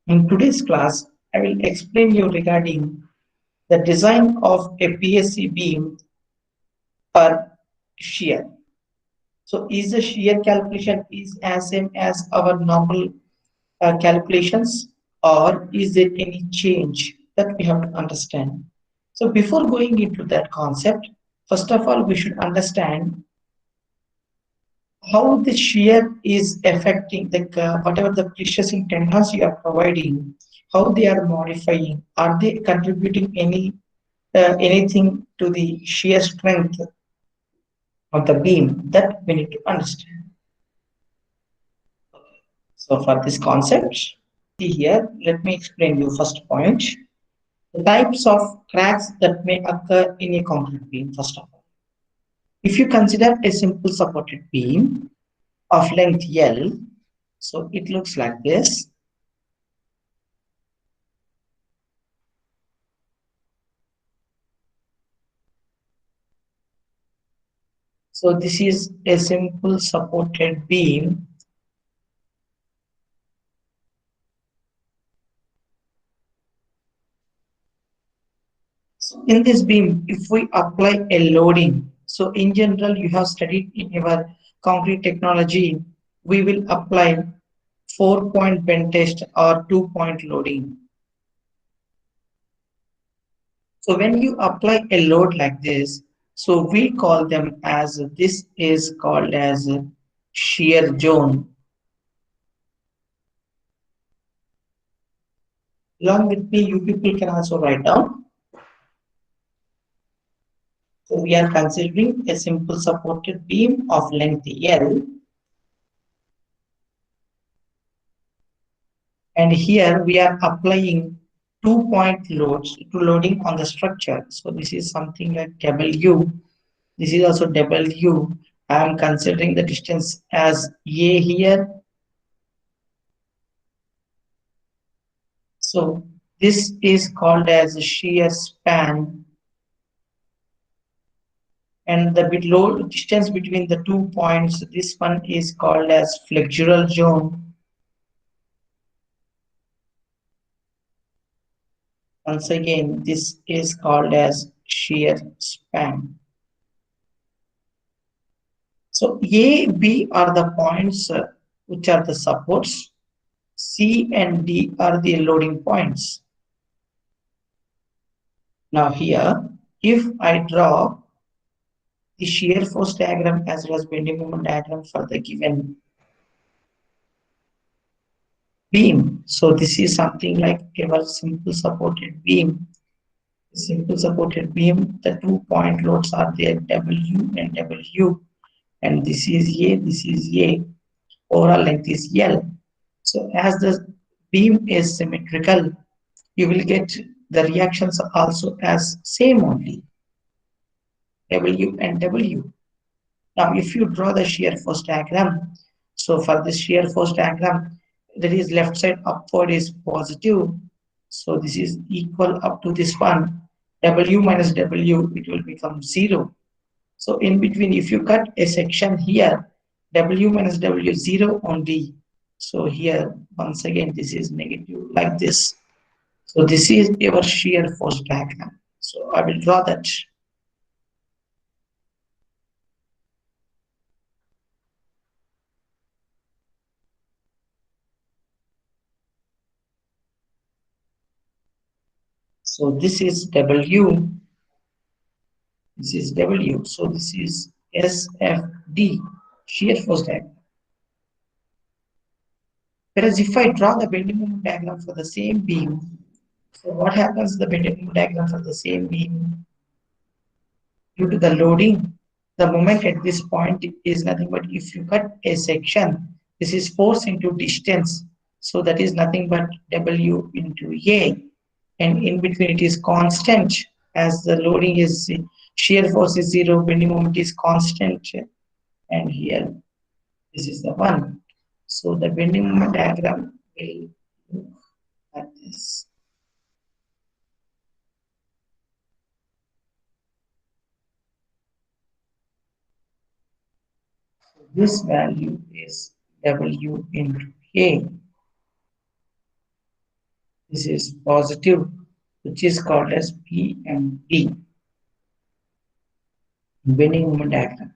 In today's class, I will explain you regarding the design of a PSC beam for shear. So is the shear calculation is as same as our normal calculations, or is there any change that we have to understand? So before going into that concept, first of all, we should understand how the shear is affecting the whatever the pre-stressing tendons you are providing, how they are modifying, are they contributing anything to the shear strength of the beam, that we need to understand. So for this concept, see here, let me explain you first point. The types of cracks that may occur in a concrete beam, first of all. If you consider a simple supported beam of length L, so it looks like this. So this is a simple supported beam. So in this beam, if we apply a loading, so in general, you have studied in your concrete technology, we will apply 4-point bend test or 2-point loading. So when you apply a load like this, so we call them as, this is called as shear zone. Along with me, you people can also write down. So we are considering a simple supported beam of length L. And here we are applying 2-point loads to loading on the structure. So this is something like W. This is also W. I am considering the distance as A here. So this is called as shear span. And the below distance between the 2 points, this one is called as flexural zone. Once again, this is called as shear span. So A, B are the points which are the supports. C and D are the loading points. Now here, if I draw the shear force diagram as well as bending moment diagram for the given beam. So this is something like a simple supported beam. Simple supported beam, the 2-point loads are there, W and W, and this is A, this is A. Overall length is L. So as the beam is symmetrical, you will get the reactions also as same only, W and W. Now, if you draw the shear force diagram, so for this shear force diagram, there is left side upward is positive. So this is equal up to this one. W minus W, it will become 0. So in between, if you cut a section here, W minus W 0 only. So here, once again, this is negative like this. So this is your shear force diagram. So I will draw that. So this is W, this is W. So this is SFD, shear force diagram. Whereas if I draw the bending moment diagram for the same beam, so what happens the bending moment diagram for the same beam? Due to the loading, the moment at this point is nothing but if you cut a section, this is force into distance. So that is nothing but W into A. And in between it is constant as the loading is shear force is 0, bending moment is constant. And here, this is the one. So the bending moment diagram will look like this. This value is W into A. This is positive, which is called as PMD, bending moment diagram.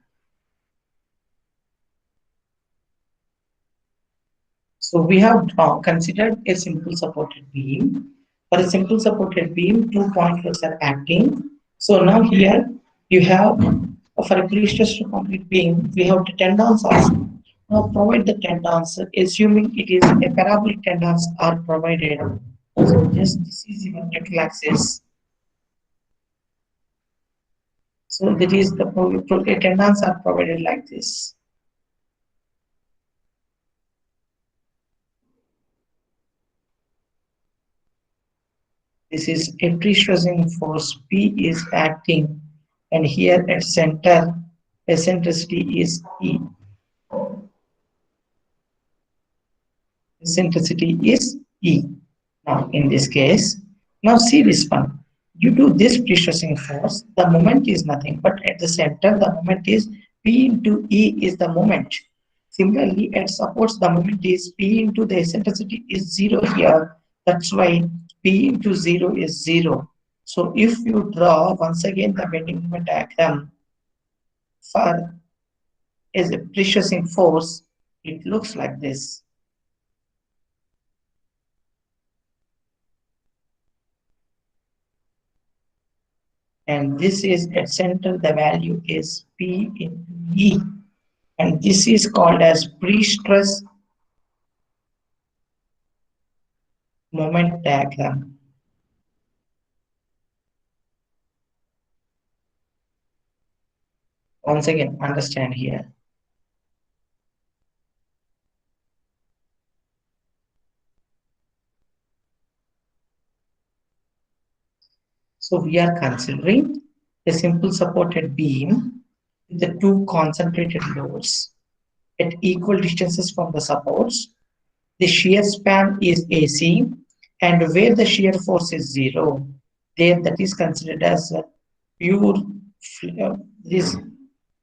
So we have considered a simple supported beam. For a simple supported beam, 2 point loads are acting. So now here you have, for a pre-stressed concrete beam, we have the tendons also. Now provide the tendons, assuming it is a parabolic tendons are provided. So just this is your neutral axis. So that is the tendons are provided like this. This is a pre-stressing force P is acting, and here at center, eccentricity is E. Eccentricity is E. Now, in this case, now see this one. Due to this pre-stressing force, the moment is nothing, but at the center, the moment is P into E is the moment. Similarly, at supports, the moment is P into the eccentricity is 0 here. That's why P into 0 is 0. So if you draw once again the bending moment diagram for as a pre-stressing force, it looks like this. And this is at center, the value is P into E. And this is called as pre-stress moment diagram. Once again, understand here. So we are considering a simple supported beam with the two concentrated loads at equal distances from the supports. The shear span is AC, and where the shear force is 0, there that is considered as a pure, this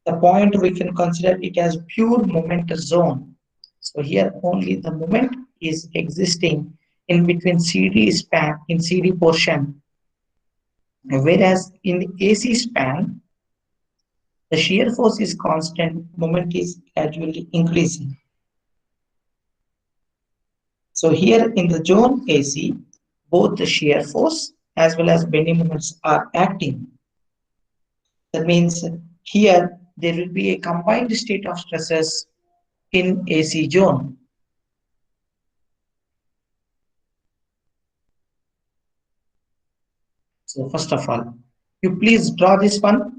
the point we can consider it as pure moment zone. So here only the moment is existing in between CD span in CD portion, whereas in the AC span, the shear force is constant, moment is gradually increasing. So here in the zone AC, both the shear force as well as bending moments are acting. That means here there will be a combined state of stresses in AC zone. So first of all, you please draw this one.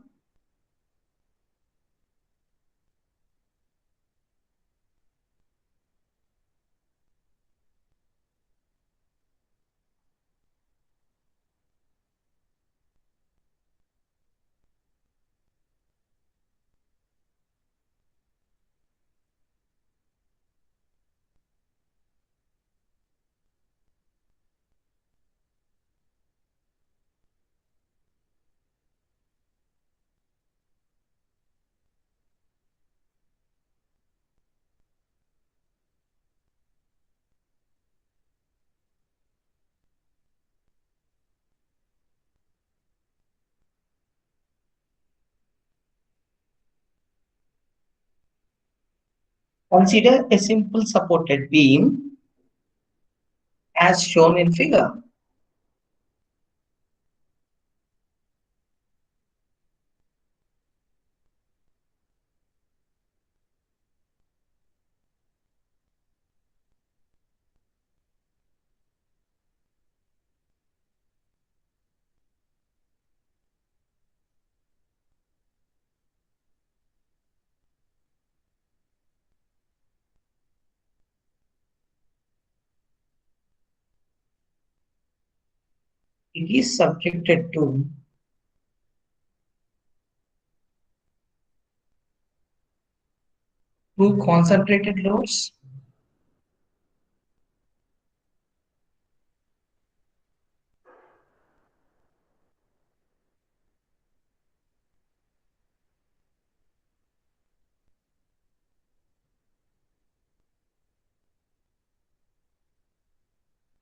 Consider a simple supported beam as shown in figure. It is subjected to two concentrated loads.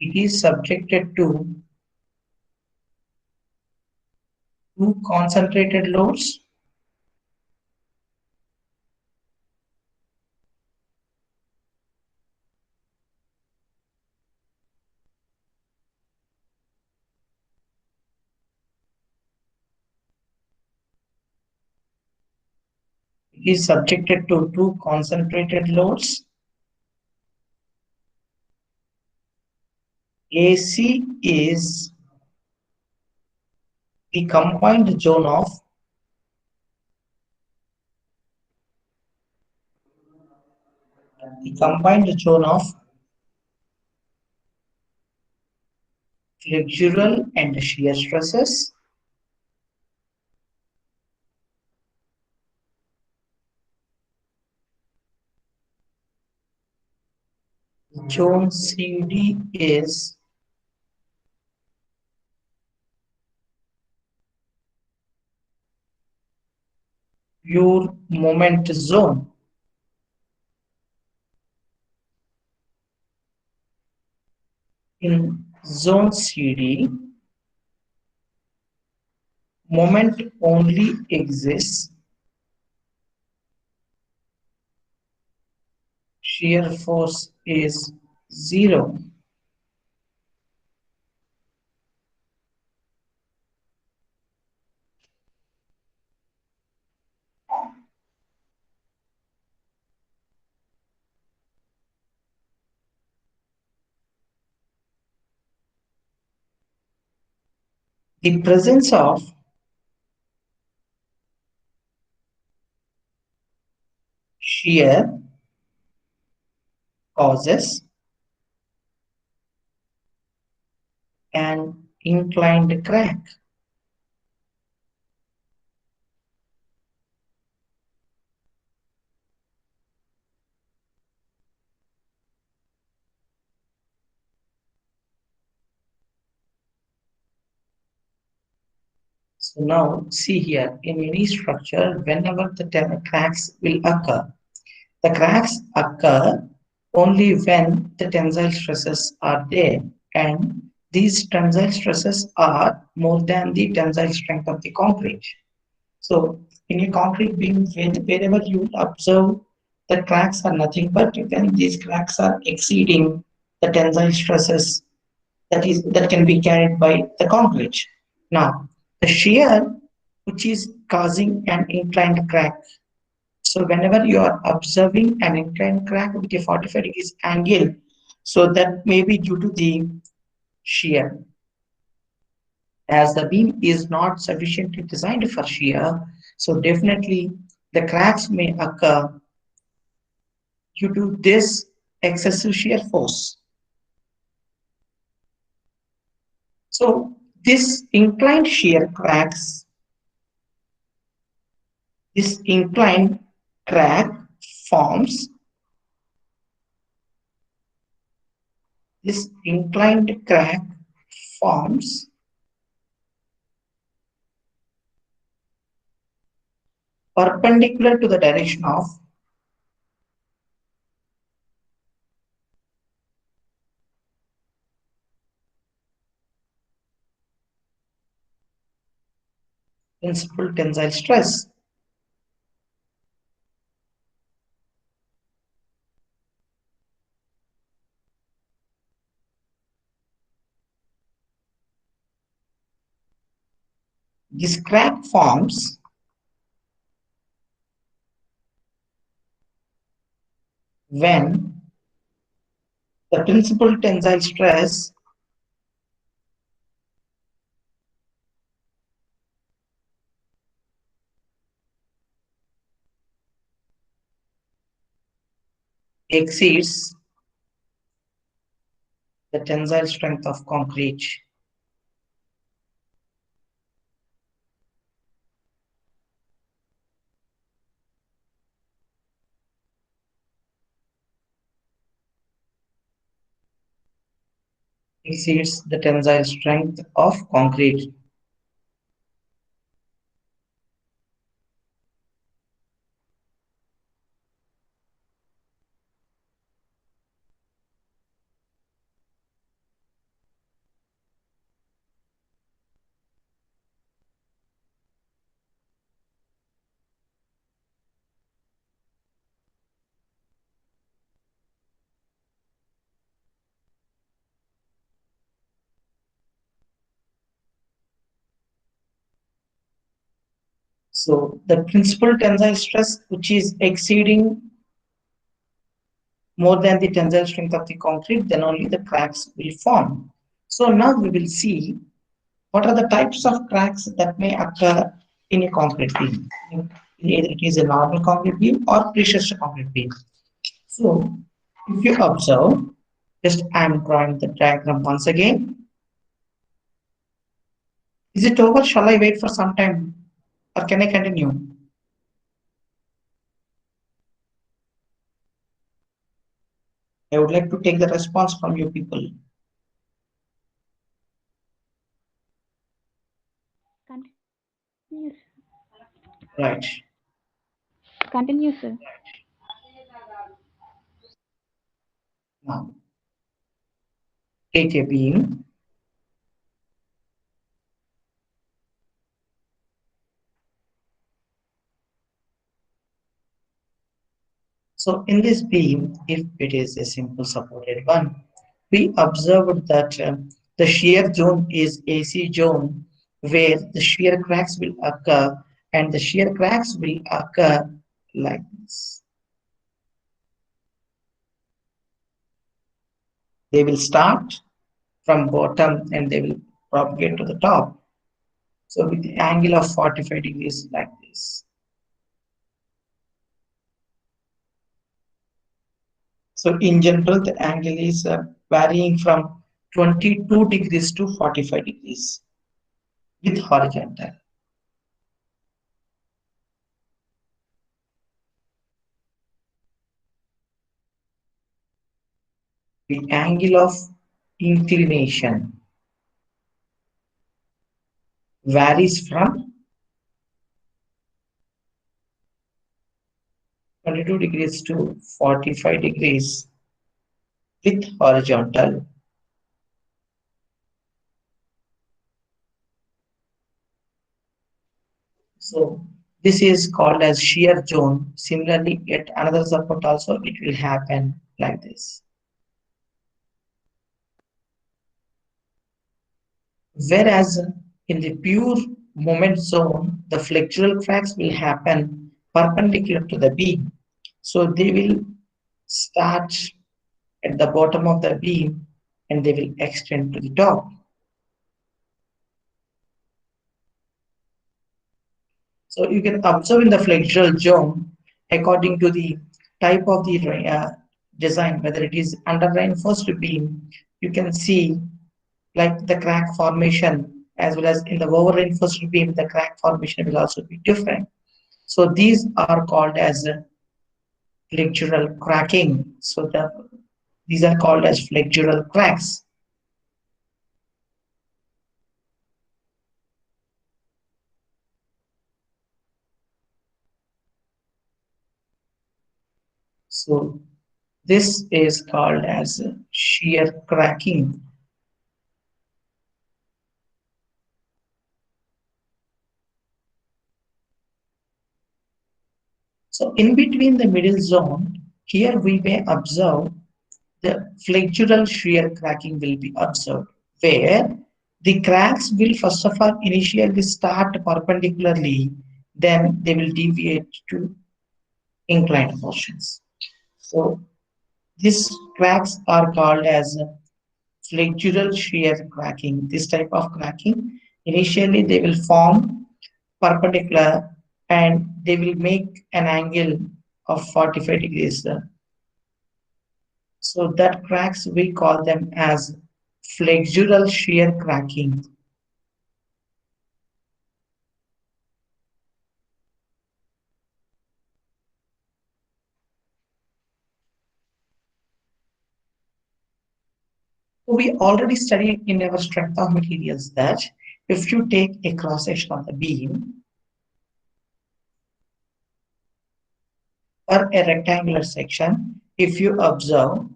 It is subjected to two concentrated loads. It is subjected to two concentrated loads. AC is the combined zone of flexural and shear stresses. Zone CD is pure moment zone. In zone CD, moment only exists, shear force is zero. The presence of shear causes an inclined crack. So now see here, in any structure, whenever the cracks will occur, the cracks occur only when the tensile stresses are there, and these tensile stresses are more than the tensile strength of the concrete. So in a concrete beam, wherever you observe the cracks are nothing but when these cracks are exceeding the tensile stresses that can be carried by the concrete. Now, the shear which is causing an inclined crack. So whenever you are observing an inclined crack with a 45 degrees angle, so that may be due to the shear. As the beam is not sufficiently designed for shear, so definitely the cracks may occur due to this excessive shear force. So this inclined shear cracks, this inclined crack forms, this inclined crack forms perpendicular to the direction of principal tensile stress. This crack forms when the principal tensile stress exceeds the tensile strength of concrete. Exceeds the tensile strength of concrete. So the principal tensile stress, which is exceeding more than the tensile strength of the concrete, then only the cracks will form. So now we will see what are the types of cracks that may occur in a concrete beam. Either it is a normal concrete beam or pre-stressed concrete beam. So if you observe, just I am drawing the diagram once again. Is it over? Shall I wait for some time or can I continue? I would like to take the response from you people. Continue, Right. continue, sir. Now, take a beam. So in this beam, if it is a simple supported one, we observed that the shear zone is AC zone where the shear cracks will occur, and the shear cracks will occur like this. They will start from bottom and they will propagate to the top. So with the angle of 45 degrees like this. So in general, the angle is varying from 22 degrees to 45 degrees with horizontal. The angle of inclination varies from 22 degrees to 45 degrees with horizontal. So this is called as shear zone. Similarly, at another support also it will happen like this. Whereas in the pure moment zone, the flexural cracks will happen perpendicular to the beam. So they will start at the bottom of the beam and they will extend to the top. So you can observe in the flexural zone according to the type of the design, whether it is under reinforced beam, you can see like the crack formation as well as in the over reinforced beam, the crack formation will also be different. So these are called as flexural cracking. So these are called as flexural cracks. So this is called as shear cracking. So in between the middle zone, here we may observe the flexural shear cracking will be observed, where the cracks will first of all initially start perpendicularly, then they will deviate to inclined portions. So these cracks are called as flexural shear cracking. This type of cracking, initially they will form perpendicular and they will make an angle of 45 degrees. So that cracks we call them as flexural shear cracking. We already studied in our strength of materials that if you take a cross section of the beam or a rectangular section, if you observe,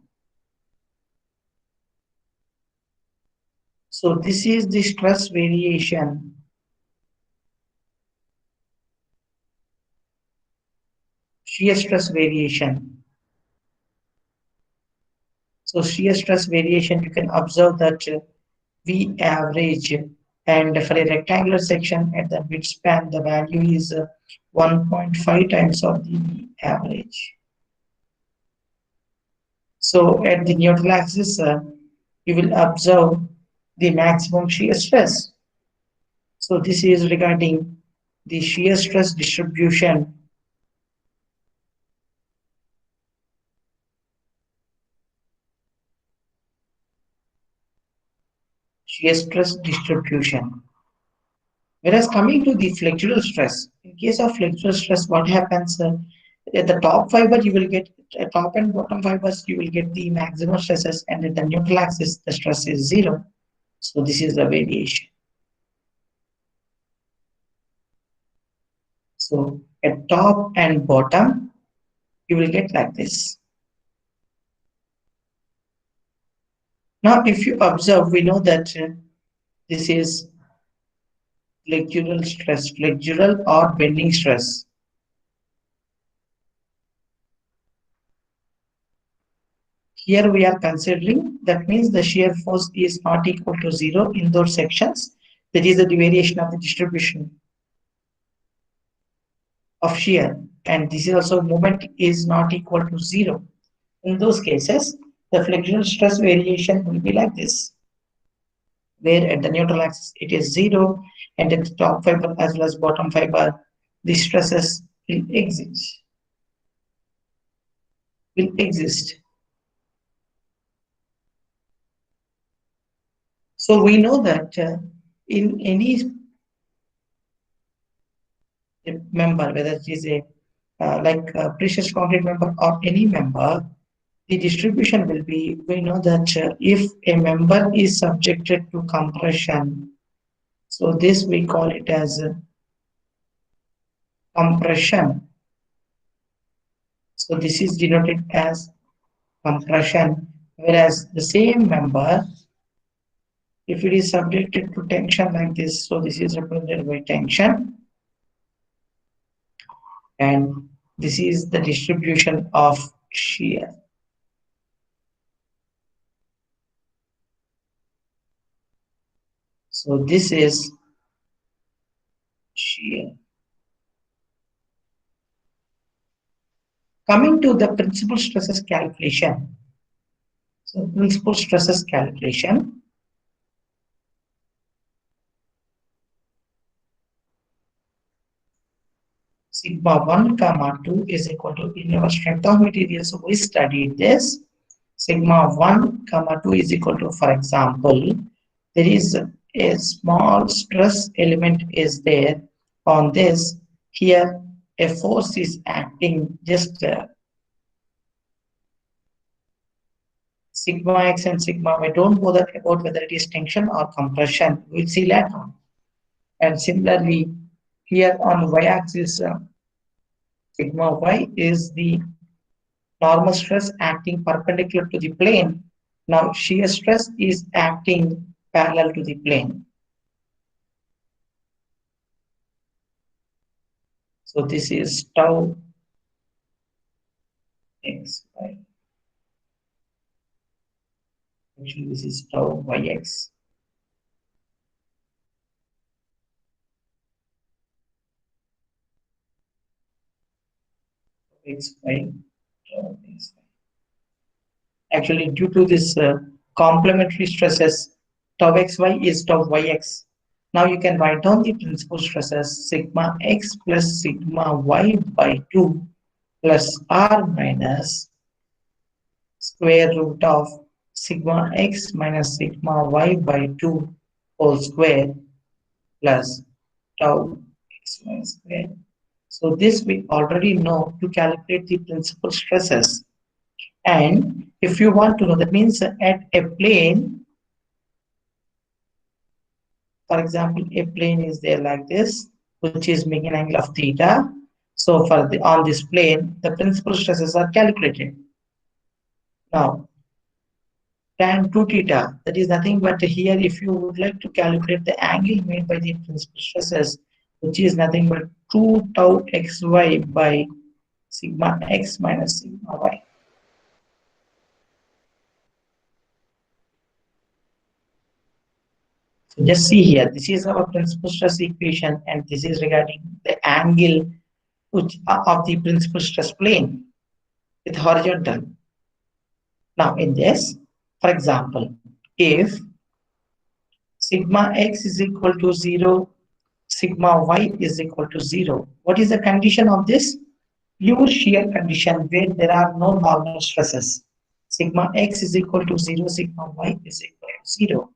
so this is the stress variation. Shear stress variation. So shear stress variation, you can observe that we average And for a rectangular section at the midspan, the value is 1.5 times of the average. So at the neutral axis, you will observe the maximum shear stress. So this is regarding the shear stress distribution. Shear stress distribution. Whereas coming to the flexural stress, in case of flexural stress, what happens at the top fiber, you will get top and bottom fibers, you will get the maximum stresses, and at the neutral axis, the stress is zero. So this is the variation. So at top and bottom, you will get like this. Now, if you observe, we know that this is flexural stress, flexural or bending stress. Here we are considering, that means the shear force is not equal to zero in those sections. That is the variation of the distribution of shear. And this is also moment is not equal to zero. In those cases, the flexural stress variation will be like this, where at the neutral axis it is zero, and at the top fiber as well as bottom fiber, the stresses will exist. So we know that in any member, whether it is a like a precious concrete member or any member, the distribution will be, we know that if a member is subjected to compression, so this we call it as compression. So this is denoted as compression, whereas the same member, if it is subjected to tension like this, so this is represented by tension, and this is the distribution of shear. So this is shear. Coming to the principal stresses calculation. So principal stresses calculation. Sigma 1 comma 2 is equal to, in our strength of materials, we studied this. Sigma 1 comma 2 is equal to, for example, there is a small stress element is there on this. Here a force is acting, just sigma x and sigma y. Don't bother about whether it is tension or compression. We'll see later on. And similarly, here on y-axis, sigma y is the normal stress acting perpendicular to the plane. Now shear stress is acting parallel to the plane. So this is tau x y. Actually, this is tau yx. X y, tau x y. Actually, due to this complementary stresses, tau xy is tau yx. Now you can write down the principal stresses sigma x plus sigma y by 2 plus r minus square root of sigma x minus sigma y by 2 whole square plus tau xy square. So this we already know to calculate the principal stresses. And if you want to know, that means at a plane, for example, a plane is there like this, which is making an angle of theta. So for the on this plane, the principal stresses are calculated. Now, tan 2 theta, that is nothing but here, if you would like to calculate the angle made by the principal stresses, which is nothing but 2 tau xy by sigma x minus sigma y. So just see here, this is our principal stress equation, and this is regarding the angle which of the principal stress plane with horizontal. Now in this, for example, if sigma x is equal to 0, sigma y is equal to 0, what is the condition of this? Pure shear condition where there are no normal stresses. Sigma x is equal to 0, sigma y is equal to 0.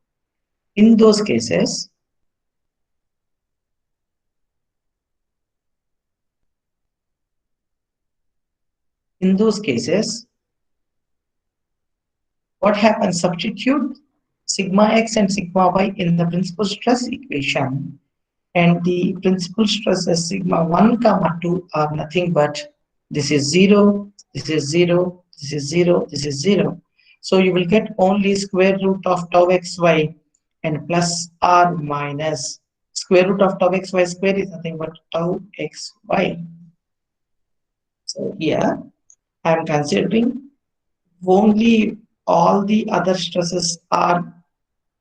In those cases, in those cases, what happens? Substitute sigma x and sigma y in the principal stress equation, and the principal stresses sigma 1 comma 2 are nothing but this is 0, this is 0, this is 0, this is 0. So you will get only square root of tau xy and plus or minus square root of tau xy square is nothing but tau xy. So here I am considering only all the other stresses are,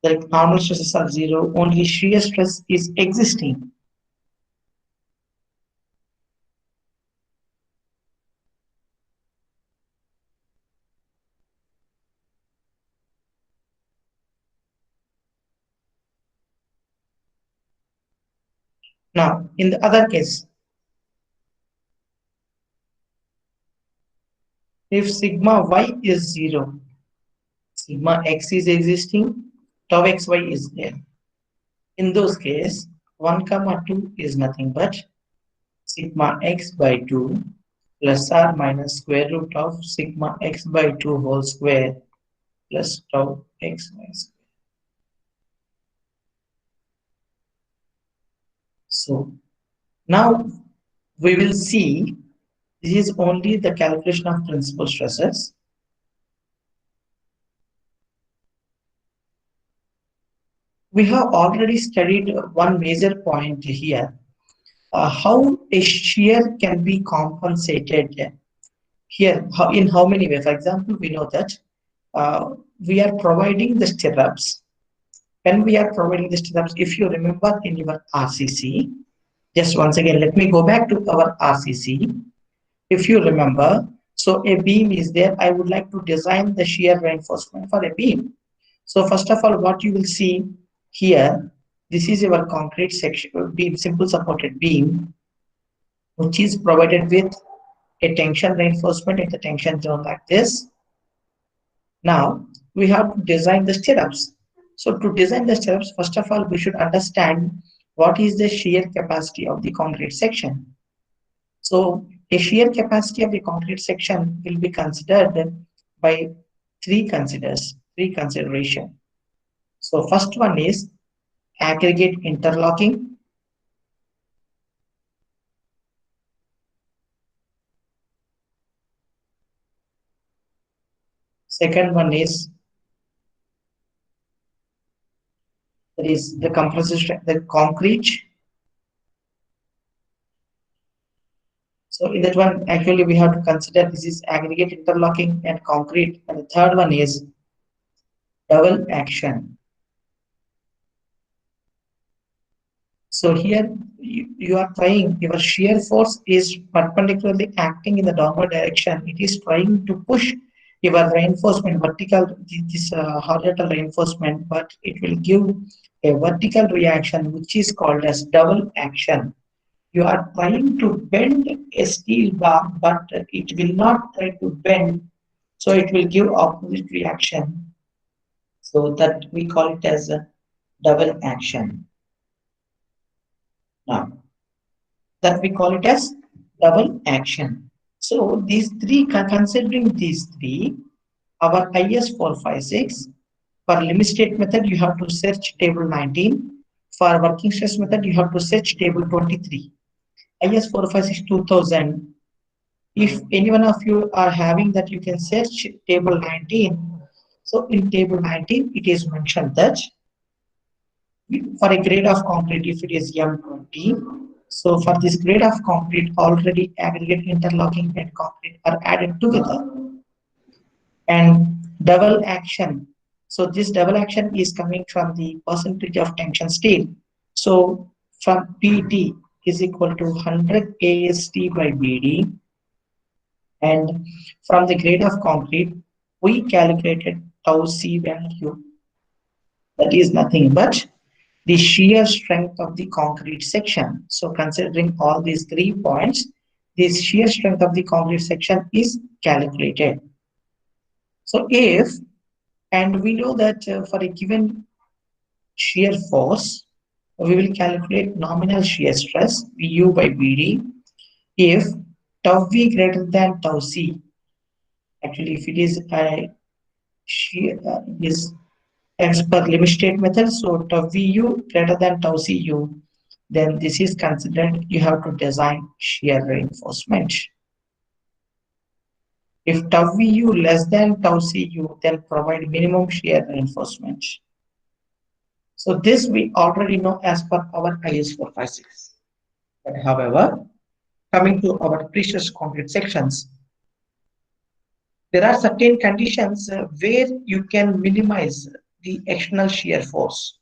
the normal stresses are 0, only shear stress is existing. Now, in the other case, if sigma y is 0, sigma x is existing, tau xy is there. In those cases, 1 comma 2 is nothing but sigma x by 2 plus or minus square root of sigma x by 2 whole square plus tau xy square. So now we will see, this is only the calculation of principal stresses. We have already studied one major point here, how a shear can be compensated here. In how many ways? For example, we know that we are providing the stirrups. When we are providing the stirrups, if you remember in your RCC, just once again, let me go back to our RCC. If you remember, so a beam is there. I would like to design the shear reinforcement for a beam. So first of all, what you will see here, this is your concrete section beam, simple supported beam, which is provided with a tension reinforcement in the tension zone like this. Now we have to design the stirrups. So to design the stirrups, first of all, we should understand what is the shear capacity of the concrete section. So a shear capacity of the concrete section will be considered by three consideration. So first one is aggregate interlocking. Second one is that is the compressive strength, the concrete. So in that one, actually we have to consider this is aggregate interlocking and concrete. And the third one is double action. So here you are trying, your shear force is perpendicularly acting in the downward direction. It is trying to push your reinforcement, vertical, this horizontal reinforcement, but it will give a vertical reaction which is called as double action. You are trying to bend a steel bar, but it will not try to bend, so it will give opposite reaction. So that we call it as a double action. Now, that we call it as double action. So these three, considering these three, our IS 456, for limit state method, you have to search table 19. For working stress method, you have to search table 23. IS 456 2000. If any one of you are having that, you can search table 19. So in table 19, it is mentioned that for a grade of concrete, if it is M20, so for this grade of concrete, already aggregate interlocking and concrete are added together. And double action So this double action is coming from the percentage of tension steel. So from PT is equal to 100 AST by BD, and from the grade of concrete, we calculated tau C value. That is nothing but the shear strength of the concrete section. So considering all these 3 points, this shear strength of the concrete section is calculated. So if, and we know that for a given shear force, we will calculate nominal shear stress Vu by Bd if tau V greater than tau C. Actually, if it is a shear is as per limit state method, so tau Vu greater than tau Cu, then this is considered you have to design shear reinforcement. If tau Vu less than tau Cu, then provide minimum shear reinforcement. So this we already know as per our IS 456. But however, coming to our precious concrete sections, there are certain conditions where you can minimize the external shear force.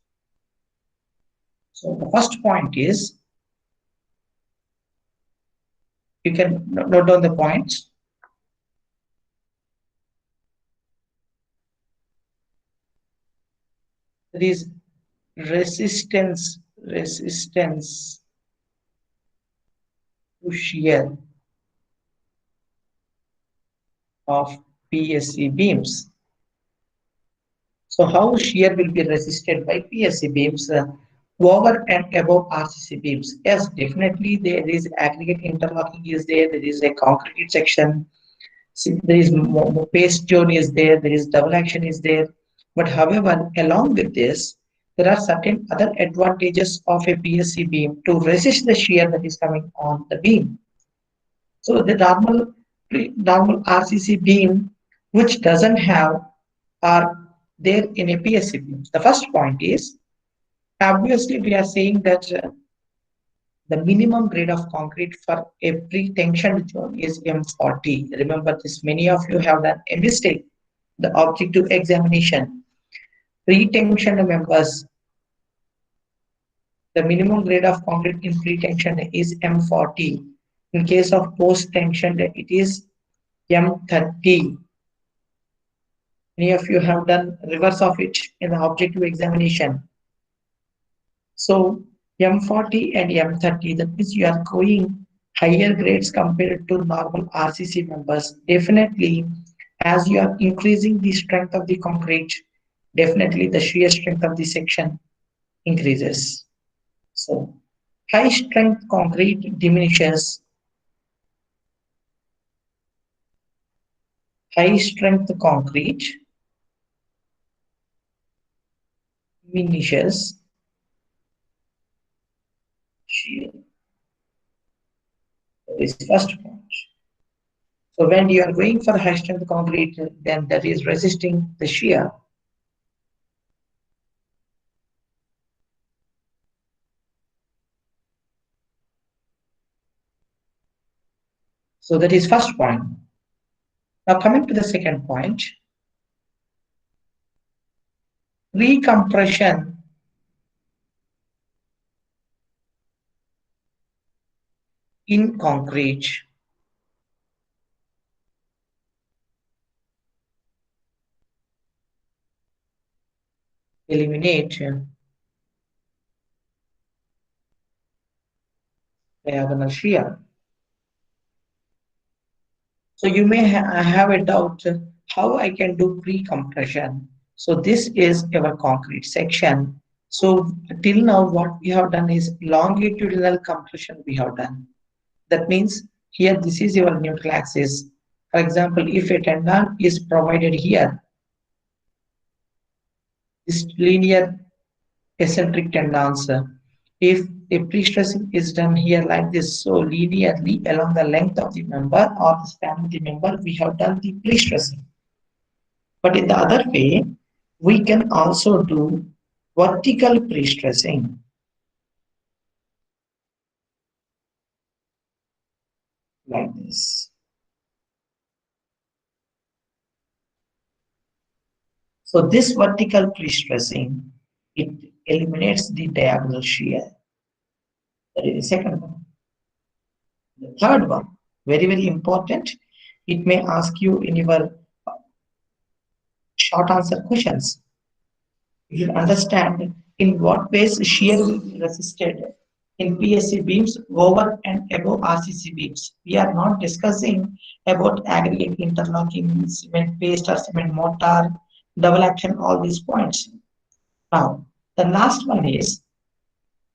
So the first point is, you can note down the points. There is resistance to shear of PSC beams. So how shear will be resisted by PSC beams over and above RCC beams? Yes, definitely there is aggregate interlocking is there. There is a concrete section. There is paste zone is there. There is double action is there. But however, along with this, there are certain other advantages of a PSC beam to resist the shear that is coming on the beam. So the normal RCC beam, which doesn't have, are there in a PSC beam. The first point is, obviously we are saying that the minimum grade of concrete for a pre-tensioned zone is M40. Remember this, many of you have done a mistake. The objective examination, pre-tensioned members, the minimum grade of concrete in pre-tensioned is M40. In case of post-tensioned, it is M30. Many of you have done reverse of it in the objective examination. So M40 and M30, that means you are going higher grades compared to normal RCC members. Definitely, as you are increasing the strength of the concrete, definitely the shear strength of the section increases. So high strength concrete diminishes. High strength concrete diminishes shear. That is first point. So when you are going for high strength concrete, then that is resisting the shear. So that is first point. Now coming to the second point, recompression in concrete eliminate diagonal shear. So you may have a doubt how I can do pre-compression. So this is our concrete section. So till now what we have done is longitudinal compression we have done. That means here this is your neutral axis. For example, if a tendon is provided here, this linear eccentric tendons, if a pre-stressing is done here like this, so linearly along the length of the member or the span of the member, we have done the pre-stressing. But in the other way, we can also do vertical pre-stressing. Like this. So this vertical pre-stressing, it eliminates the diagonal shear. That is the second one. The third one, very, very important. It may ask you in your short answer questions. You should understand in what ways shear will be resisted in PSC beams over and above RCC beams. We are not discussing about aggregate interlocking, cement paste or cement mortar, double action, all these points. Now, the last one is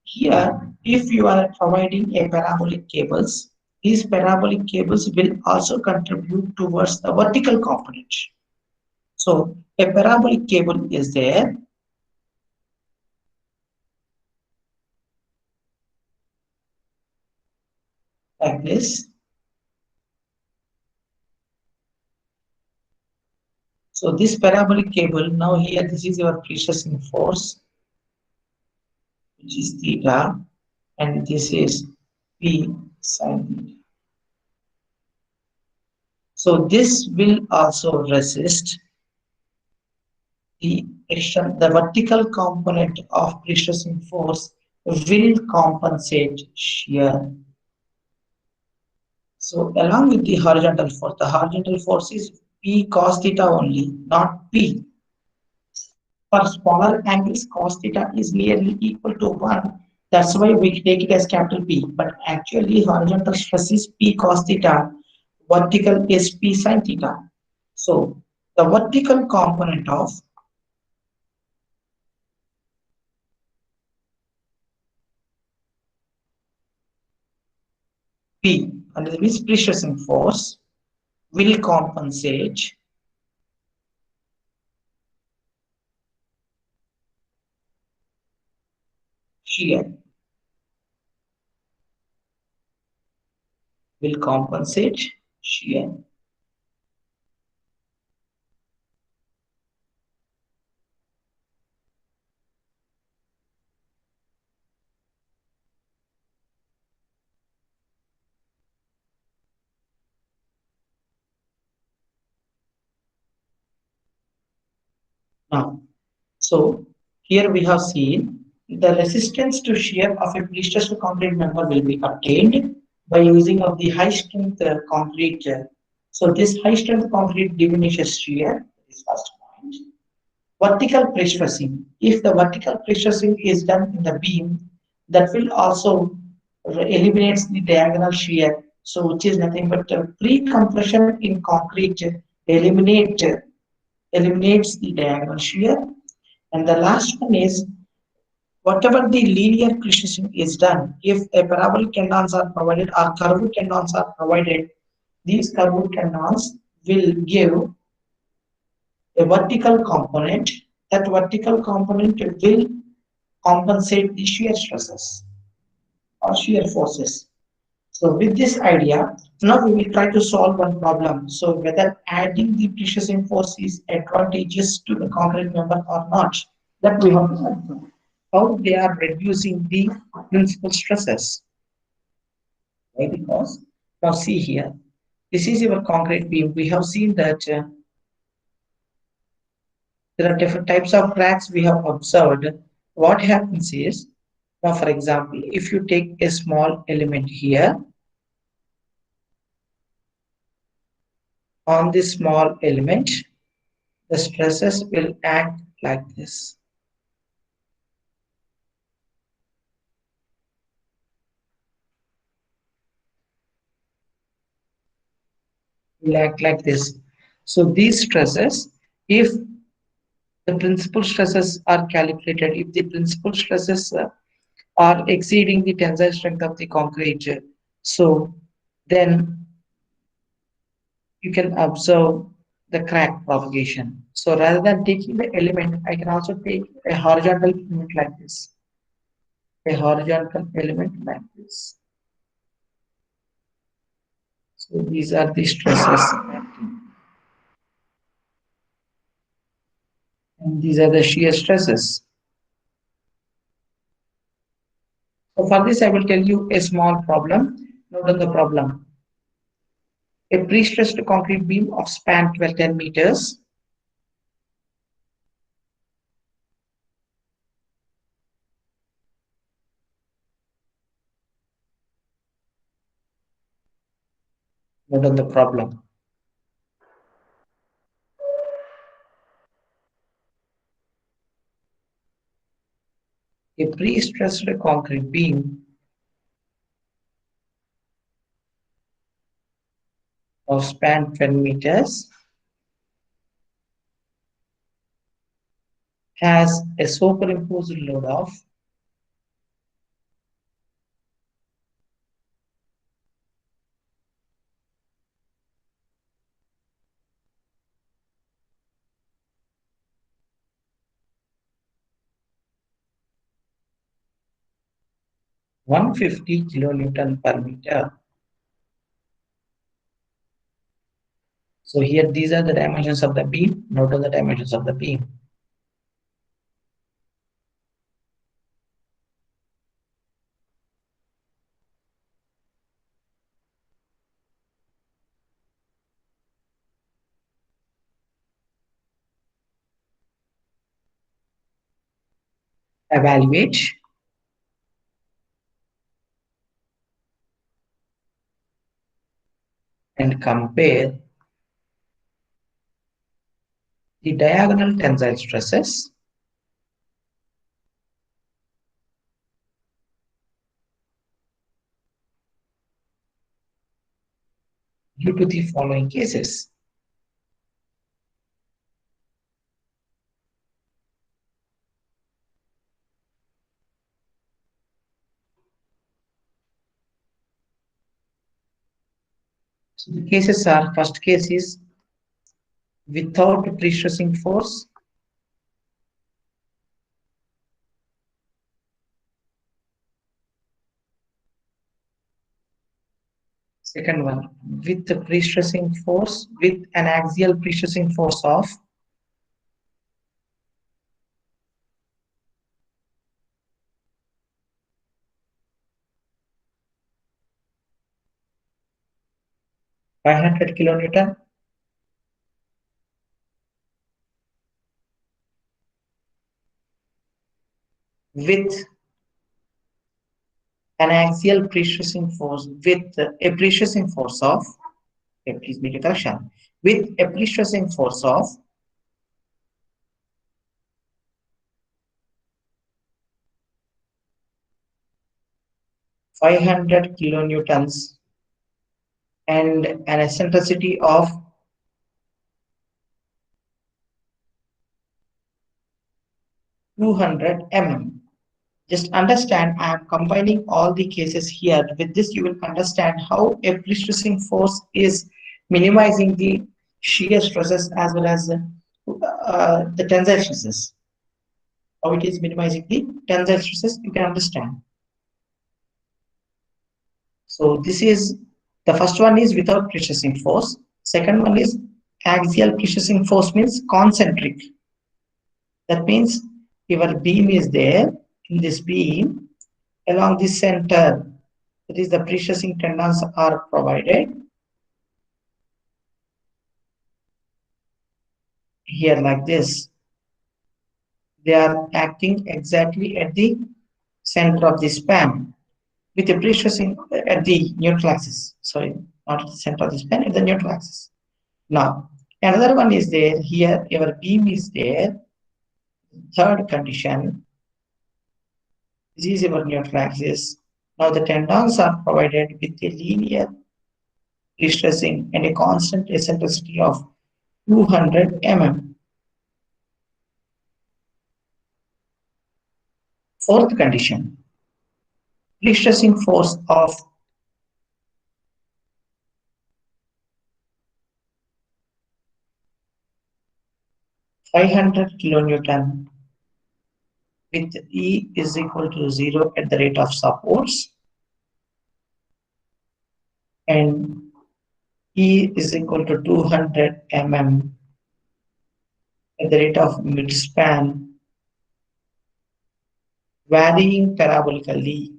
here, if you are providing a parabolic cables, these parabolic cables will also contribute towards the vertical component. So a parabolic cable is there like this. So this parabolic cable, now here this is your precessing force, which is theta, and this is P sin theta. So this will also resist the vertical component of precessing force will compensate shear. So along with the horizontal force is P cos theta only, not P. For smaller angles, cos theta is nearly equal to 1. That's why we take it as capital P. But actually, horizontal stress is P cos theta, vertical is P sin theta. So the vertical component of P under the means pre-stressing force will compensate shear. Will compensate shear. Now, so here we have seen the resistance to shear of a pre-stressed concrete member will be obtained by using of the high strength concrete. So this high strength concrete diminishes shear. This first point. Vertical pre-stressing. If the vertical pre-stressing is done in the beam, that will also eliminates the diagonal shear. So which is nothing but pre-compression in concrete eliminates the diagonal shear. And the last one is whatever the linear precision is done, if a parabolic tendons are provided or curved tendons are provided, these curved tendons will give a vertical component. That vertical component will compensate the shear stresses or shear forces. So with this idea, now we will try to solve one problem. So whether adding the precision force is advantageous to the concrete member or not, that we have to know. How they are reducing the principal stresses. Why? Because now see here, this is your concrete beam. We have seen that there are different types of cracks we have observed. What happens is, now for example, if you take a small element here, on this small element, the stresses will act like this. Will act like this. So these stresses, if the principal stresses are calculated, if the principal stresses are exceeding the tensile strength of the concrete, so then you can observe the crack propagation. So rather than taking the element, I can also take a horizontal element like this. A horizontal element like this. So these are the stresses acting. And these are the shear stresses. So for this, I will tell you a small problem. Note down the problem. A pre-stressed concrete beam of span 12 10 meters Note on the problem. A pre-stressed concrete beam of span 12 meters has a superimposed load of 150 kilonewton per meter. So here these are the dimensions of the beam. Note on the dimensions of the beam. Evaluate and compare the diagonal tensile stresses due to the following cases. So the cases are, first case is without pre-stressing force. Second one, with the pre-stressing force with an axial pre-stressing force of 500 kilonewton. With an axial pre-stressing force with a pre-stressing force of, okay, please make a correction, with a pre-stressing force of 500 kilonewtons and an eccentricity of 200 mm. Just understand, I am combining all the cases here. With this, you will understand how a pre-stressing force is minimizing the shear stresses as well as the tensile stresses. How it is minimizing the tensile stresses, you can understand. So this is, the first one is without pre-stressing force. Second one is axial pre-stressing force, means concentric. That means your beam is there. In this beam, along the center, that is the pre-stressing tendons are provided here like this. They are acting exactly at the center of the span with the pre-stressing at the neutral axis. Sorry, not at the center of the span, at the neutral axis. Now, another one is there. Here, your beam is there. Third condition, this is your neutral axis. Now, the tendons are provided with a linear pre-stressing and a constant eccentricity of 200 mm. Fourth condition, pre-stressing force of 500 kilonewton with E is equal to 0 at the rate of supports and E is equal to 200 mm at the rate of midspan, varying parabolically.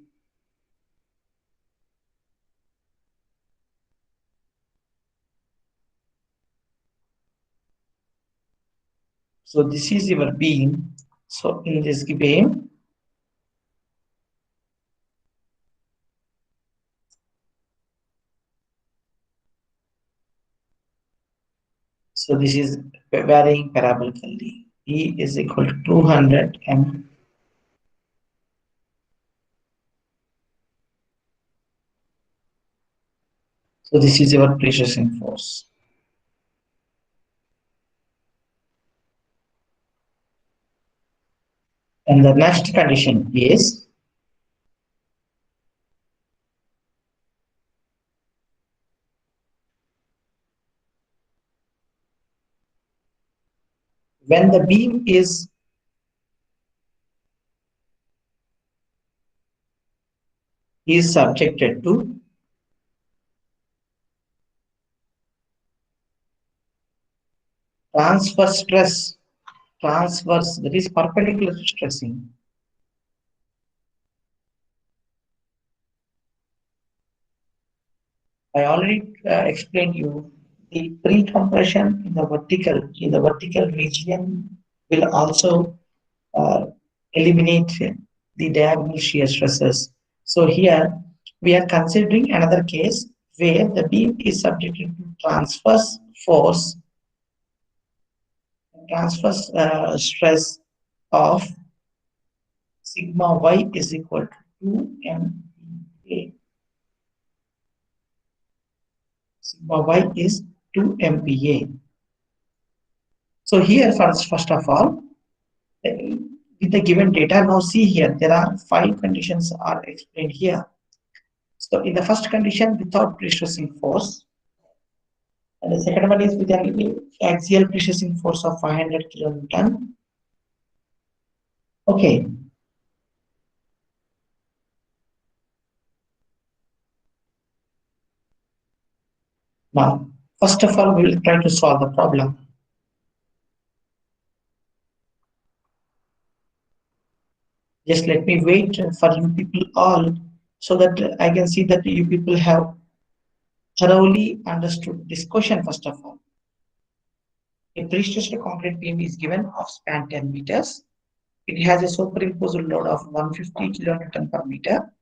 So this is your beam. So in this beam, So this is varying parabolically. E is equal to 200 m. So this is your pre-stressing force. And the next condition is when the beam is subjected to transverse stress, transverse, that is perpendicular stressing. I already explained you the pre-compression in the vertical region will also uh, eliminate the diagonal shear stresses. So here we are considering another case where the beam is subjected to transverse stress of sigma y is equal to 2 MPa. Sigma y is 2 MPa. So here first of all, with the given data, now see here, there are 5 conditions are explained here. So in the first condition, without pre-stressing force, and the second one is with an axial pre-stressing force of 500 kilonewton. Okay. Now, first of all, we will try to solve the problem. Just let me wait for you people all so that I can see that you people have thoroughly understood this question first of all. A pre-stressed concrete beam is given of span 10 meters. It has a superimposed load of 150 kilonewton per meter.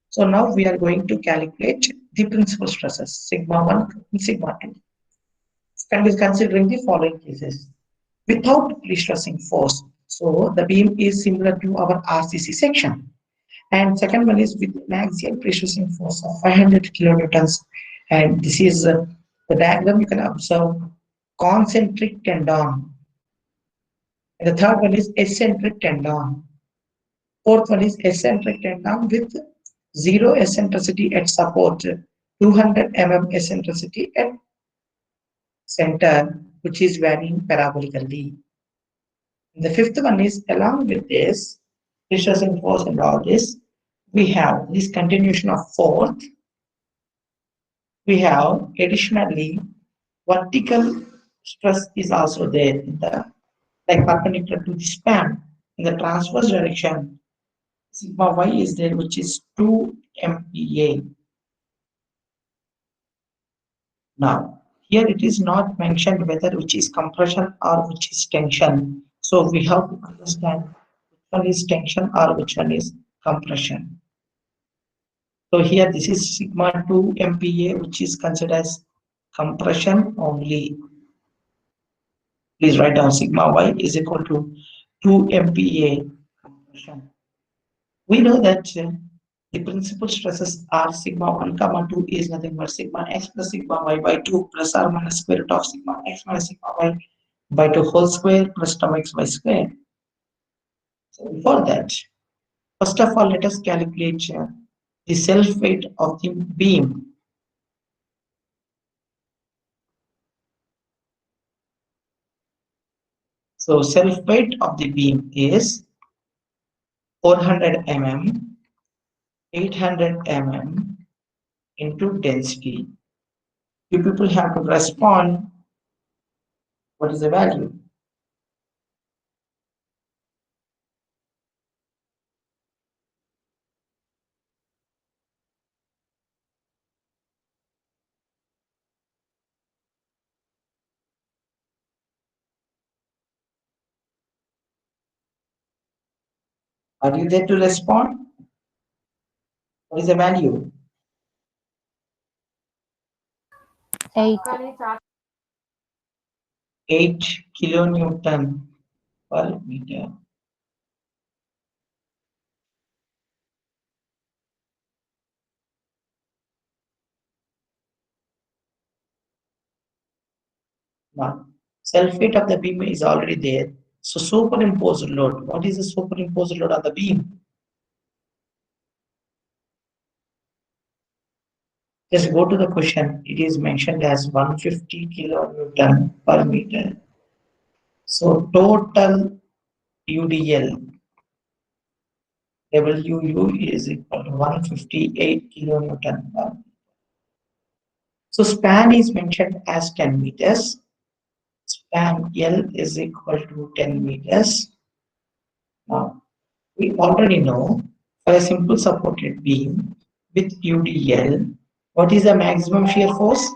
So now we are going to calculate the principal stresses, sigma 1 and sigma 2. And is considering the following cases. Without pre-stressing force, so the beam is similar to our RCC section. And second one is with an axial pre-stressing force of 500 kilonewtons. And this is the diagram you can observe concentric tendon. And the third one is eccentric tendon. Fourth one is eccentric tendon with zero eccentricity at support, 200 mm eccentricity at center, which is varying parabolically. And the fifth one is along with this, pre-stressing force and all this, we have this continuation of fourth. We have additionally vertical stress is also there in the like perpendicular to the span in the transverse direction. Sigma y is there, which is 2 MPa. Now, here it is not mentioned whether which is compression or which is tension. So we have to understand which one is tension or which one is compression. So here this is sigma 2 MPa, which is considered as compression only. Please write down sigma y is equal to 2 MPa compression. We know that the principal stresses are sigma 1 comma 2 is nothing but sigma x plus sigma y by 2 plus or minus square root of sigma x minus sigma y by 2 whole square plus tau x by square. So before that, first of all, let us calculate the self weight of the beam. So self weight of the beam is 400 mm, 800 mm into density. You people have to respond what is the value. Are you there to respond? What is the value? 8. 8 kilonewton per meter. Now, self-weight of the beam is already there. So superimposed load. What is the superimposed load on the beam? Just go to the question. It is mentioned as 150 kilonewton per meter. So total UDL WU is equal to 158 kilonewton per meter. So span is mentioned as 10 meters. Span L is equal to 10 meters. Now, we already know for a simple supported beam with UDL, what is the maximum shear force?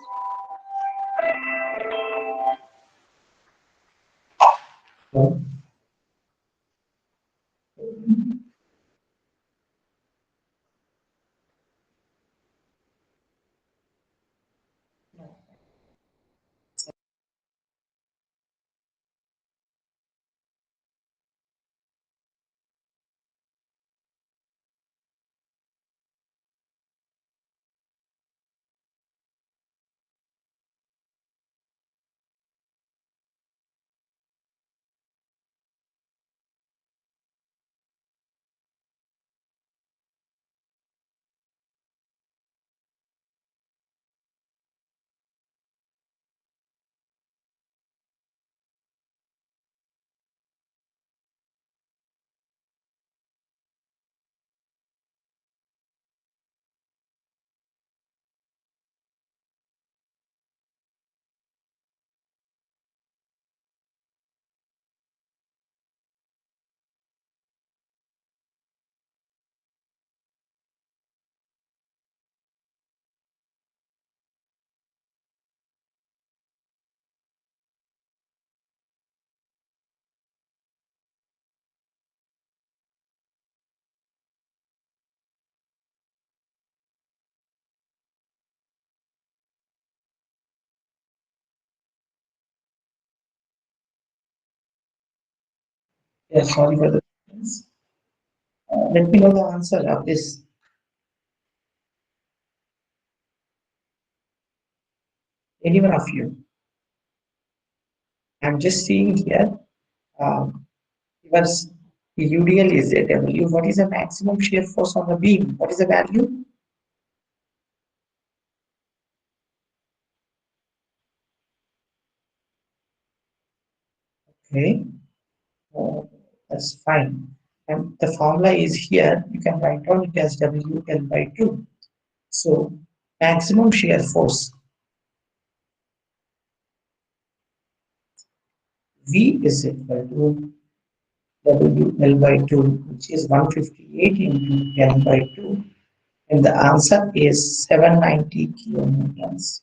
Yeah, sorry for the difference. Let me know the answer of this. Anyone of you? I'm just seeing here. Your UDL is a W. What is the maximum shear force on the beam? What is the value? Okay, uh, that's fine. And the formula is here. You can write down it as WL by 2. So maximum shear force V is equal to WL by 2, which is 158 into 10 by 2. And the answer is 790 kilonewtons.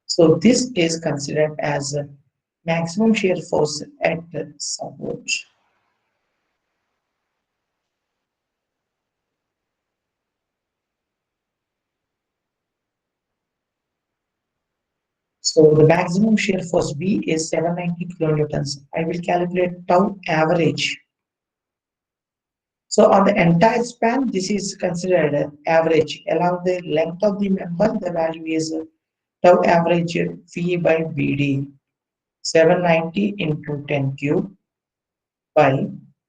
So this is considered as a maximum shear force at the support. So the maximum shear force V is 790 kilonewtons. I will calculate tau average. So on the entire span, this is considered average. Along the length of the member, the value is tau average V by BD. 790 into 10 cube by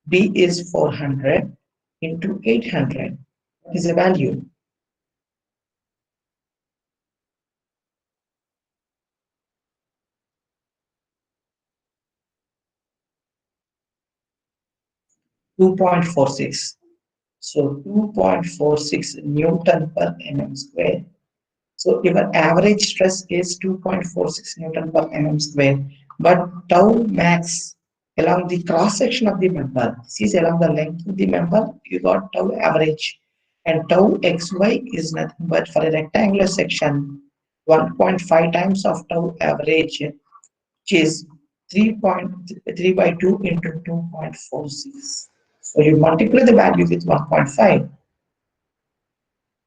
B is 400 into 800. What is the value? 2.46. So 2.46 Newton per mm square. So your average stress is 2.46 Newton per mm square. But tau max along the cross section of the member, this is along the length of the member, you got tau average. And tau xy is nothing but for a rectangular section, 1.5 times of tau average, which is 3.3 by 2 into 2.46. So you multiply the value with 1.5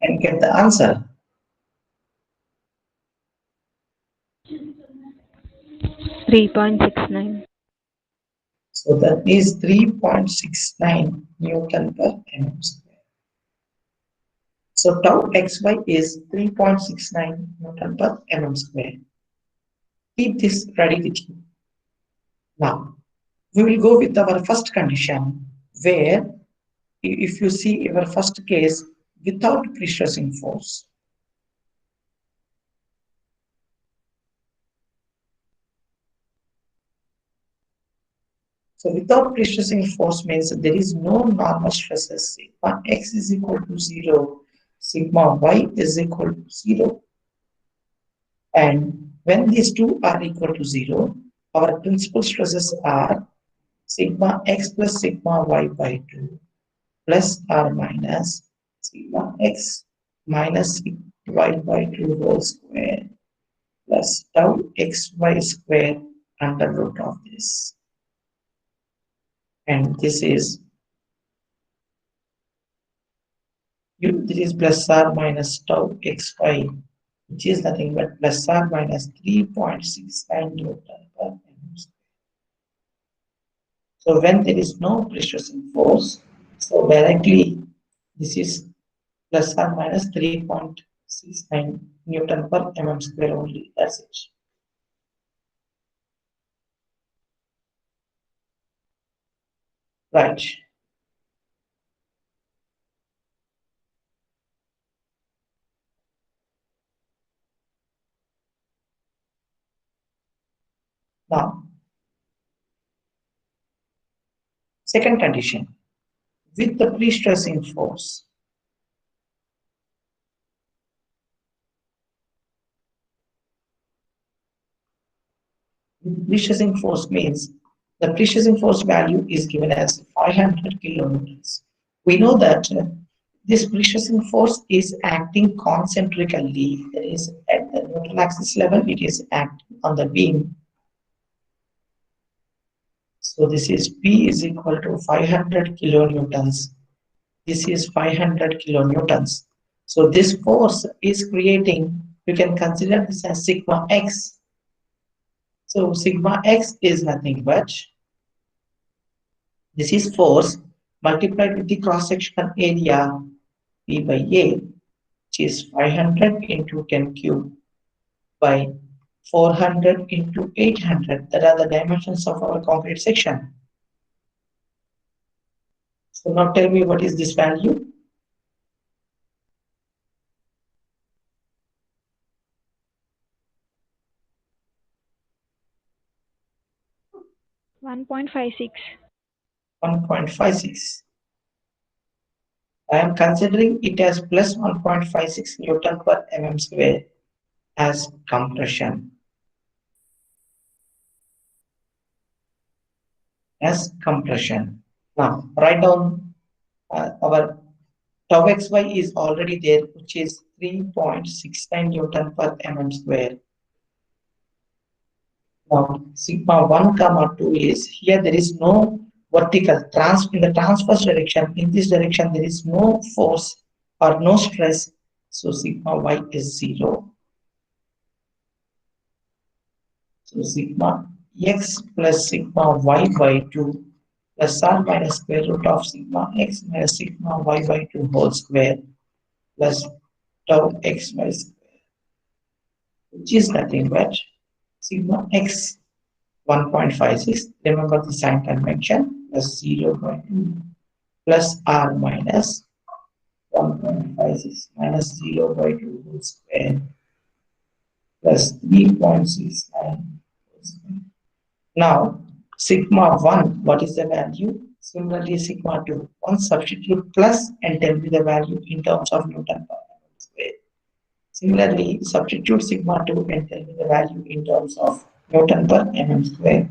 and get the answer. 3.69. So that is 3.69 Newton per mm square. So tau xy is 3.69 Newton per mm square. Keep this ready with you. Now, we will go with our first condition where if you see our first case without pre-stressing force. So without pre-stressing force means there is no normal stresses. Sigma x is equal to 0, sigma y is equal to 0. And when these two are equal to 0, our principal stresses are sigma x plus sigma y by 2 plus or minus sigma x minus y by 2 whole square plus tau xy square under root of this. And this is plus or minus tau xy, which is nothing but plus or minus 3.69 Newton per mm. So when there is no pre-stressing force, so directly this is plus or minus 3.69 Newton per mm square only. That's it. Right. Now, second condition, with the pre-stressing force, pre-stressing force means the pre-stressing force value is given as 500 kilonewtons. We know that this pre-stressing force is acting concentrically. That is, at the neutral axis level, it is acting on the beam. So this is P is equal to 500 kilonewtons. This is 500 kilonewtons. So this force is creating, you can consider this as sigma x. So sigma x is nothing but this is force multiplied with the cross-sectional area P by A, which is 500 into 10 cube by 400 into 800. That are the dimensions of our concrete section. So now tell me what is this value? 1.56. 1.56. I am considering it as plus 1.56 Newton per mm square as compression. Now, write down our tau xy is already there, which is 3.69 Newton per mm square. Now, sigma 1 comma 2 is here there is no vertical in the transverse direction. In this direction, there is no force or no stress. So sigma y is 0. So sigma x plus sigma y by 2 plus or minus square root of sigma x minus sigma y by 2 whole square plus tau x by square, which is nothing but sigma x 1.56. Remember the sign convention plus 0 by 2 plus r minus 1.56 minus 0 by 2 whole square plus 3.69. Now, sigma 1, what is the value? Similarly, sigma 2, one substitute plus and tell me the value in terms of Newton per meter square. Similarly, substitute sigma 2 and tell me the value in terms of Newton per mm square.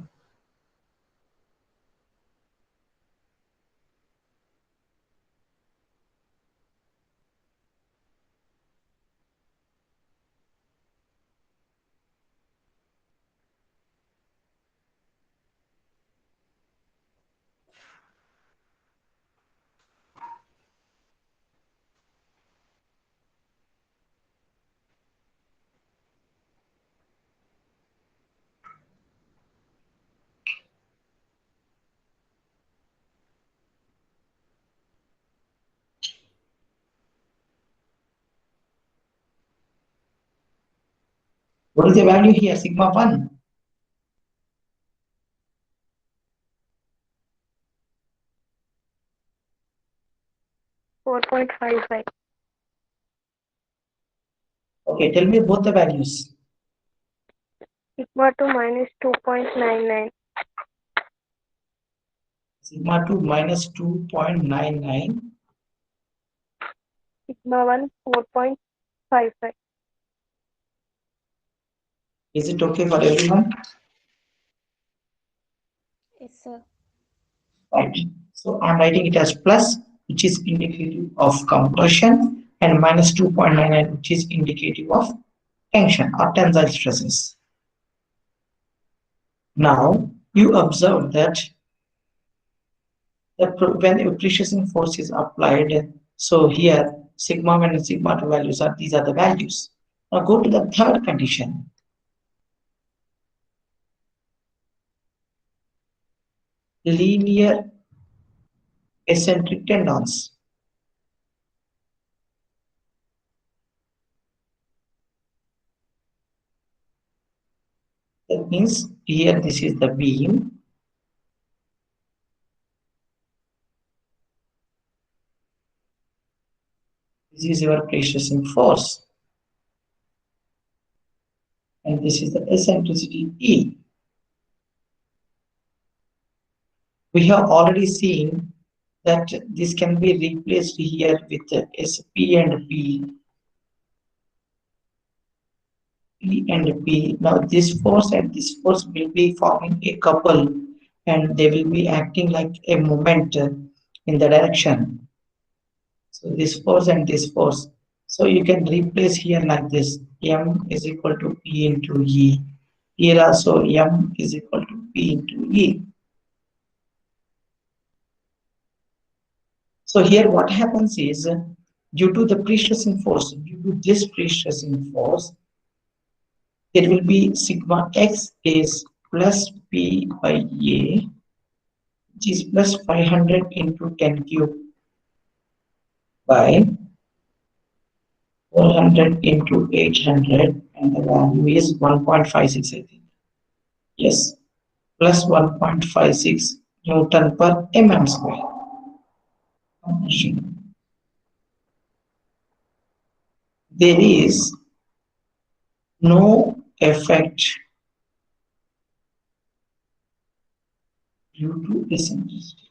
What is the value here? Sigma 1. $4.55. Okay, tell me both the values. Sigma 2 minus 2.99. Sigma 2 minus 2.99. Sigma 1 4.55. Is it okay for everyone? Yes, sir. Right. So I'm writing it as plus, which is indicative of compression, and minus 2.99, which is indicative of tension or tensile stresses. Now you observe that when a pressure force is applied, so here sigma 1 and sigma 2 values are, these are the values. Now go to the third condition. Linear eccentric tendons. That means here this is the beam. This is your pressure force. And this is the eccentricity E. We have already seen that this can be replaced here with SP and P. P and P. Now this force and this force will be forming a couple, and they will be acting like a moment in the direction. So this force and this force. So you can replace here like this. M is equal to P into E. Here also M is equal to P into E. So here what happens is, due to the pre-stressing force, due to this pre-stressing force, there will be sigma x is plus P by A, which is plus 500 into 10 cube by 400 into 800, and the value is 1.56, I think. Yes, plus 1.56 Newton per mm square. There is no effect due to eccentricity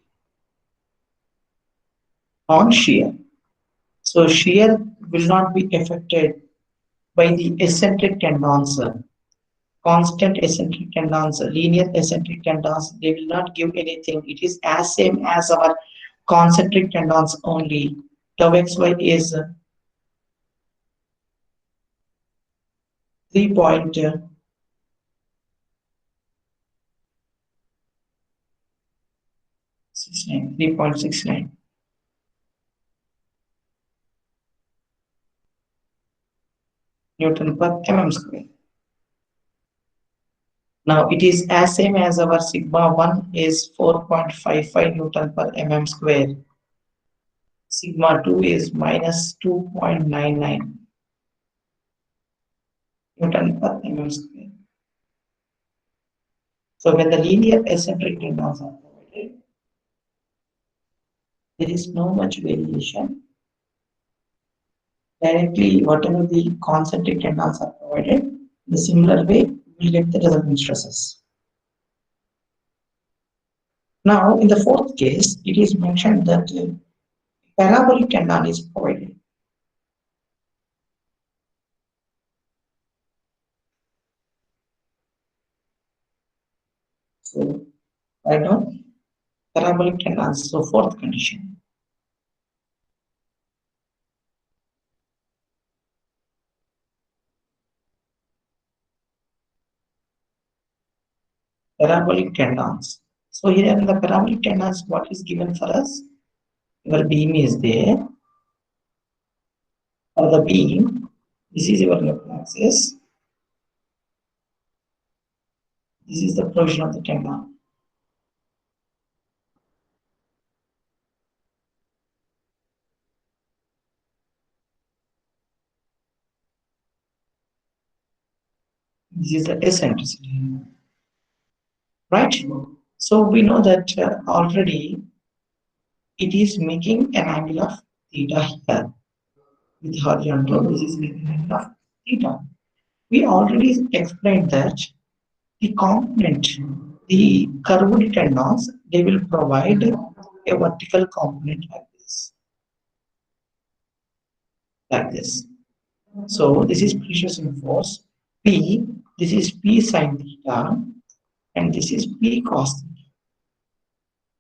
on shear. So shear will not be affected by the eccentric tendons, constant eccentric tendons, linear eccentric tendons. They will not give anything. It is as same as our concentric tendons only. Tau xy is 3.69 3.69 Newton per mm square. Now it is as same as our sigma 1 is 4.55 Newton per mm square. Sigma 2 is minus 2.99 Newton per mm square. So when the linear eccentric tendons are provided, there is no much variation. Directly, whatever the concentric tendons are provided, in the similar way, we will get the resultant stresses. Now, in the fourth case, it is mentioned that parabolic tendon is provided. So, right now, parabolic tendons. So, fourth condition. Parabolic tendons. So, here in the parabolic tendons, what is given for us? Your beam is there. For the beam, this is your left axis. This is the projection of the tendon. This is the eccentricity, right? So we know that already it is making an angle of theta here with horizontal. This is making an angle of theta. We already explained that the component, the curved tendons, they will provide a vertical component like this, like this. So this is precession force P. This is P sin theta, and this is P cos theta.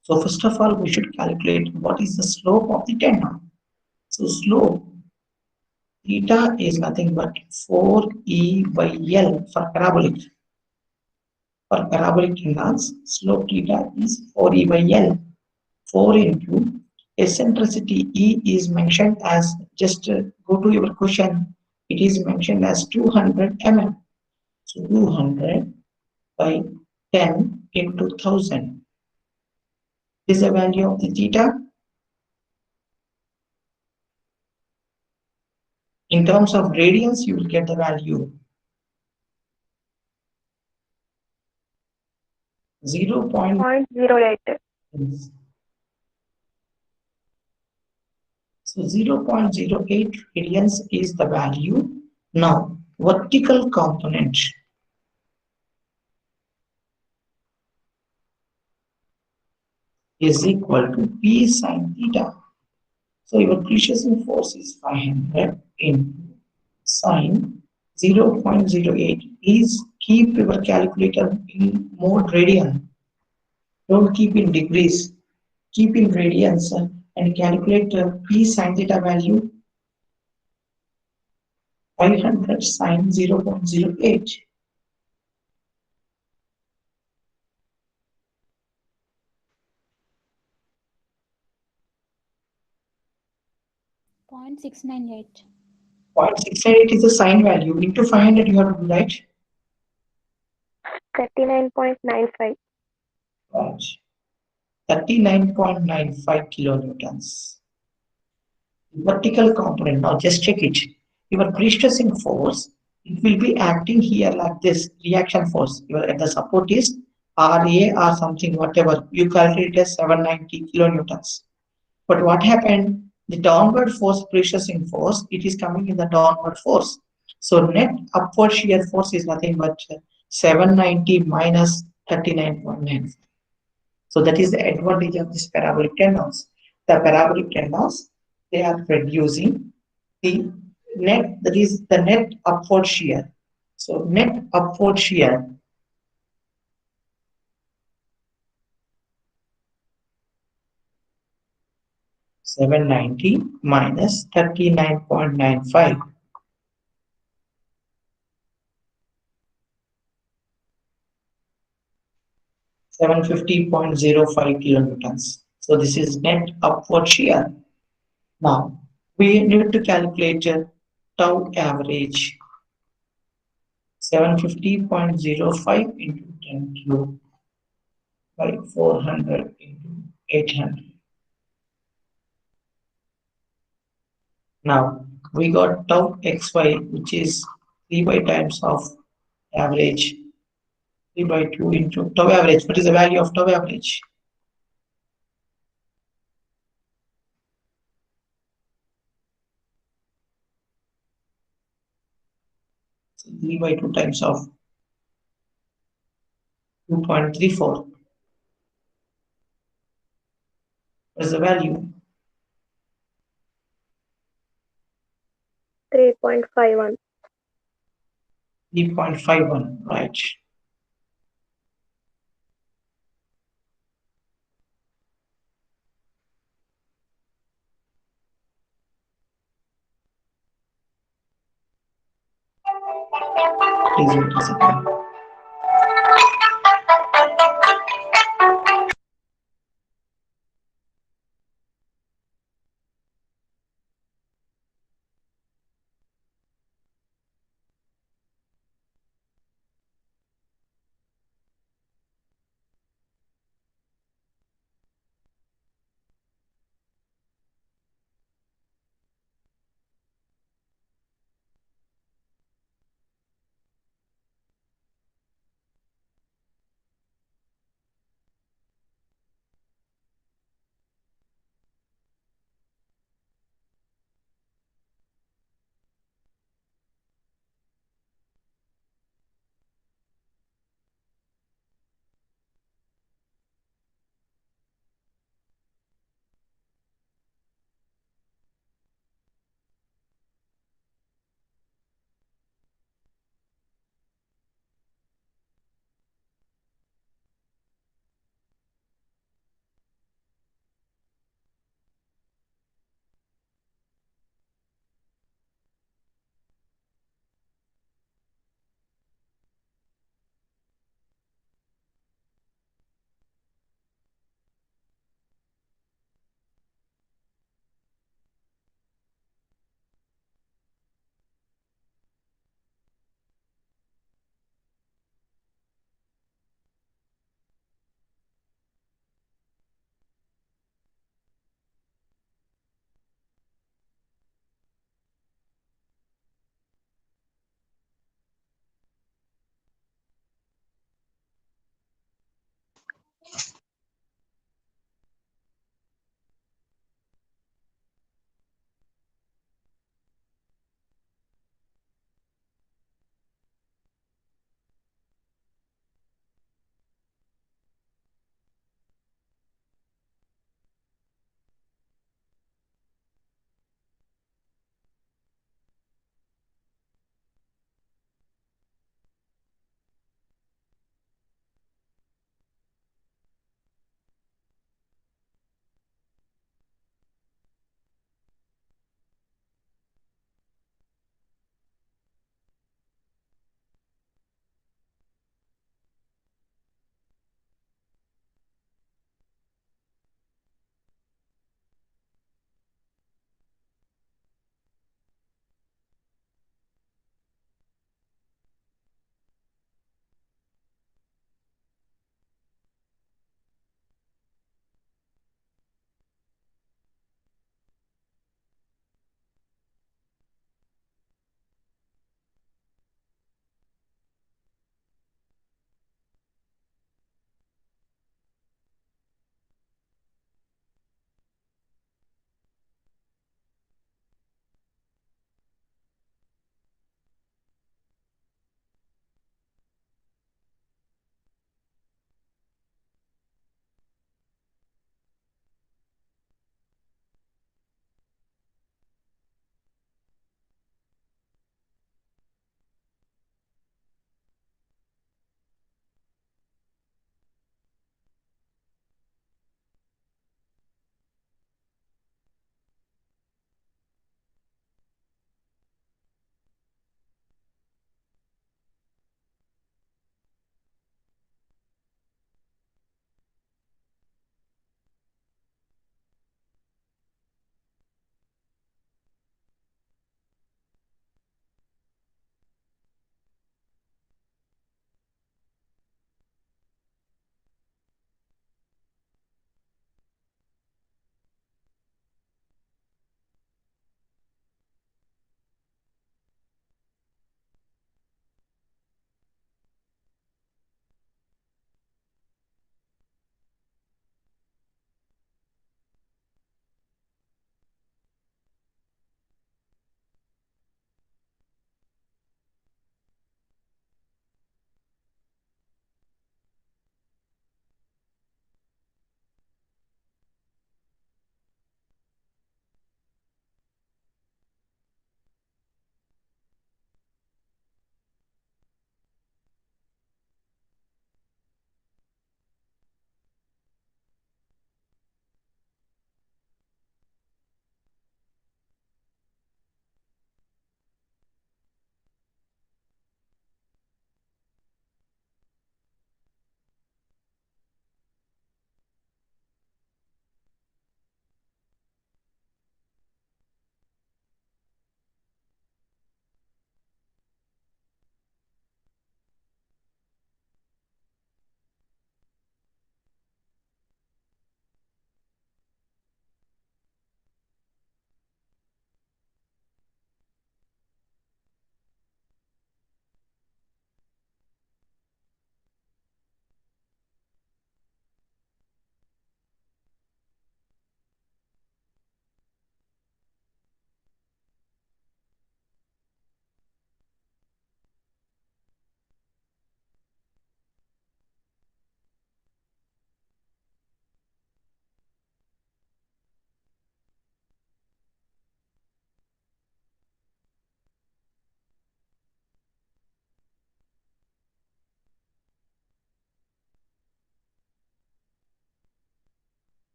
So first of all, we should calculate what is the slope of the tendon. So slope theta is nothing but 4e by L for parabolic. For parabolic tendons, slope theta is 4e by L. 4 into eccentricity E is mentioned as, just go to your question, it is mentioned as 200 mm. So 200 by 10 into 1000 is the value of the theta. In terms of radians, you will get the value 0.08. So 0.08 radians is the value. Now, vertical component is equal to P sin theta. So your precession force is 500 into sine 0.08. Please keep your calculator in mode radian. Don't keep in degrees. Keep in radians and calculate the P sin theta value 500 sine 0.08. 0.698. 0.698 is the sine value. Into 500 you have to do, right? 39.95. Right. 39.95 kilonewtons. Vertical component. Now just check it. Your pre-stressing force, it will be acting here like this reaction force. Your the support is RA or something, whatever. You calculate as 790 kilonewtons. But what happened? The downward force, pre-stressing force, it is coming in the downward force. So net upward shear force is nothing but 790 minus 39.9. So that is the advantage of this parabolic tendons. The parabolic tendons, they are reducing the net, that is the net upward shear. So net upward shear 790 minus 39.95. 750.05 kilonewtons. So this is net upward shear. Now we need to calculate tau average. 750.05 into 10 cube by 400 into 800. Now we got tau xy, which is 3 by times of average, 3 by 2 into tau average. What is the value of tau average? So 3 by 2 times of 2.34. What is the value? 3.51. 3.51, right? Please wait a second.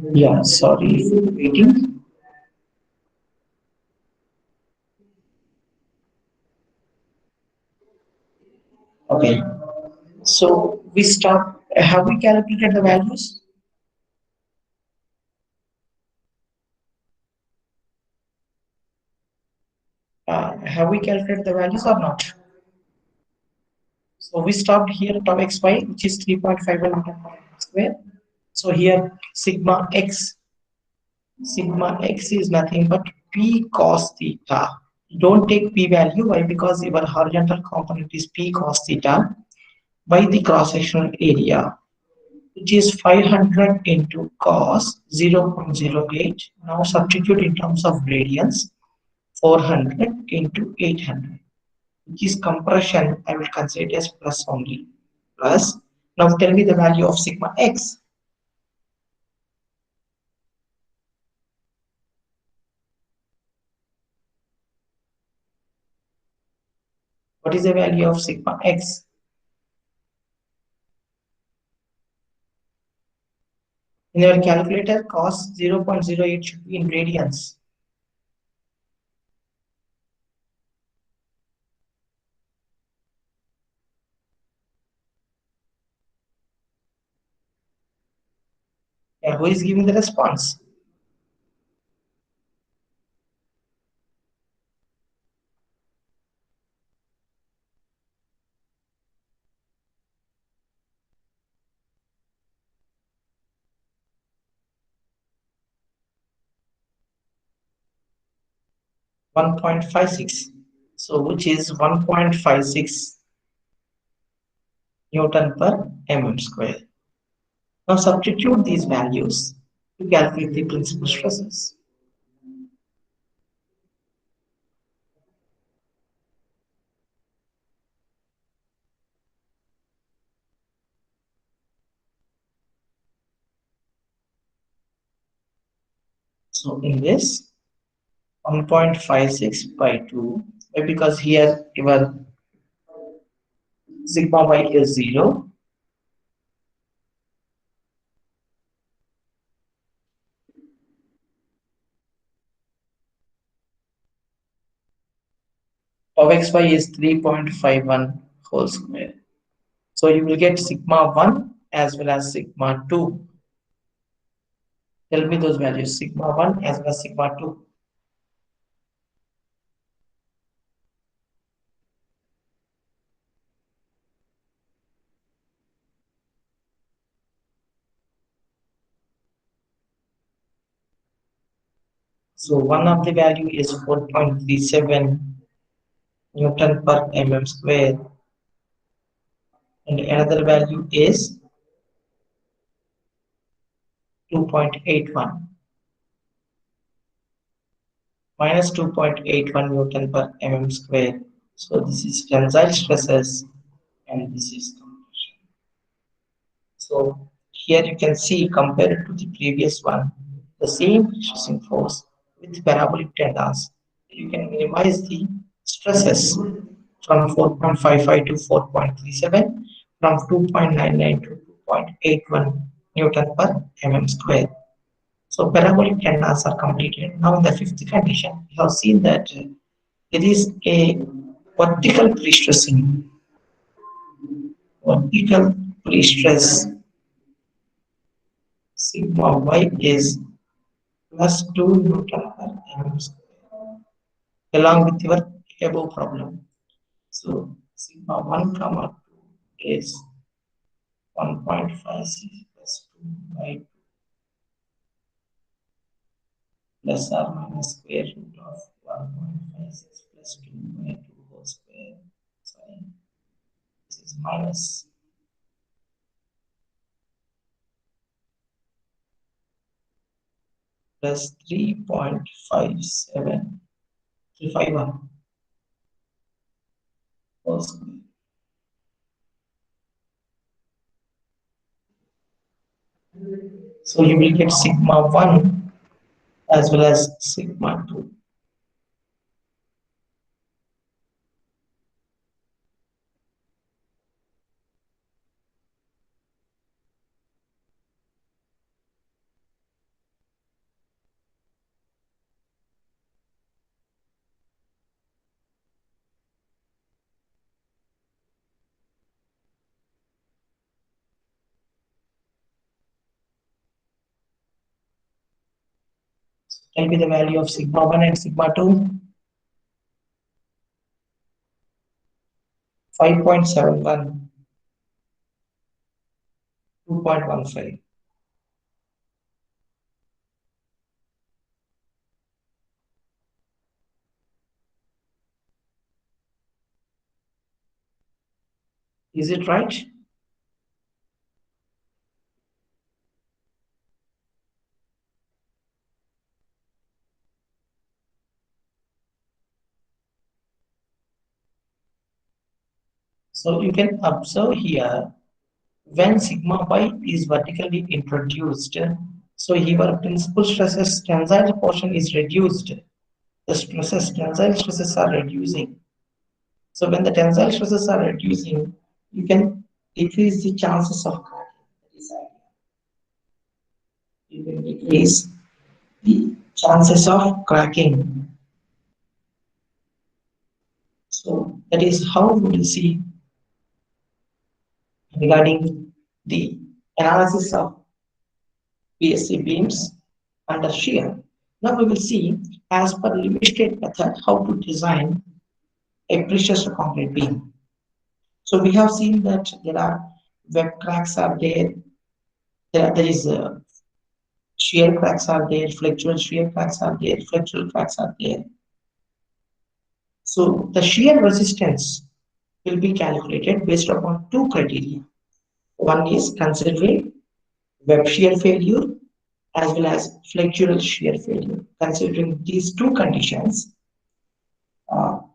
Yeah, sorry for waiting. Okay, so we start. Have we calculated the values? Have we calculated the values or not? So we stopped here tau xy, which is 3.51 square. So here sigma x is nothing but p cos theta. Don't take p value. Why? Because your horizontal component is p cos theta by the cross sectional area, which is 500 into cos 0.08. Now substitute in terms of radians, 400 into 800, which is compression. I will consider it as plus only. Plus, now tell me the value of sigma x. What is the value of sigma x? In your calculator, cos 0.08 should be in radians. Yeah, who is giving the response? One 1.56. So which is 1.56 Newton per mm square. Now substitute these values to calculate the principal stresses. So in this 1.56 by 2, because here your sigma y is 0, tau xy is 3.51 whole square. So you will get sigma 1 as well as sigma 2. Tell me those values, sigma 1 as well as sigma 2. So one of the value is 4.37 Newton per mm square, and another value is 2.81 minus 2.81 Newton per mm square. So this is tensile stresses and this is compression. So here you can see compared to the previous one, the same stressing force with parabolic tendons. You can minimize the stresses from 4.55 to 4.37, from 2.99 to 2.81 Newton per mm square. So parabolic tendons are completed. Now in the fifth condition, we have seen that there is a vertical pre-stressing. Vertical pre-stress sigma y is plus 2 Newton per mm square, along with your above problem. So sigma 1 comma 2 is 1.56 plus 2 by 2 plus or minus square root of 1.56 plus 2 by 2 whole square. Sorry, this is minus plus 3.57 351 whole square. So you will get sigma 1 as well as sigma 2. Tell me the value of sigma 1 and sigma 2. 5.71, 2.15. Is it right? So you can observe here, when sigma y is vertically introduced, so here principal stresses tensile portion is reduced. The stresses, tensile stresses are reducing. So when the tensile stresses are reducing, you can decrease the chances of cracking. That is idea. You can decrease the chances of cracking. So that is how we will see regarding the analysis of PSC beams under shear. Now we will see, as per limited method, how to design a precious concrete beam. So we have seen that there are web cracks are there. There is shear cracks are there, flexural shear cracks are there, flexural cracks are there. So the shear resistance will be calculated based upon two criteria. One is considering web shear failure as well as flexural shear failure. Considering these two conditions,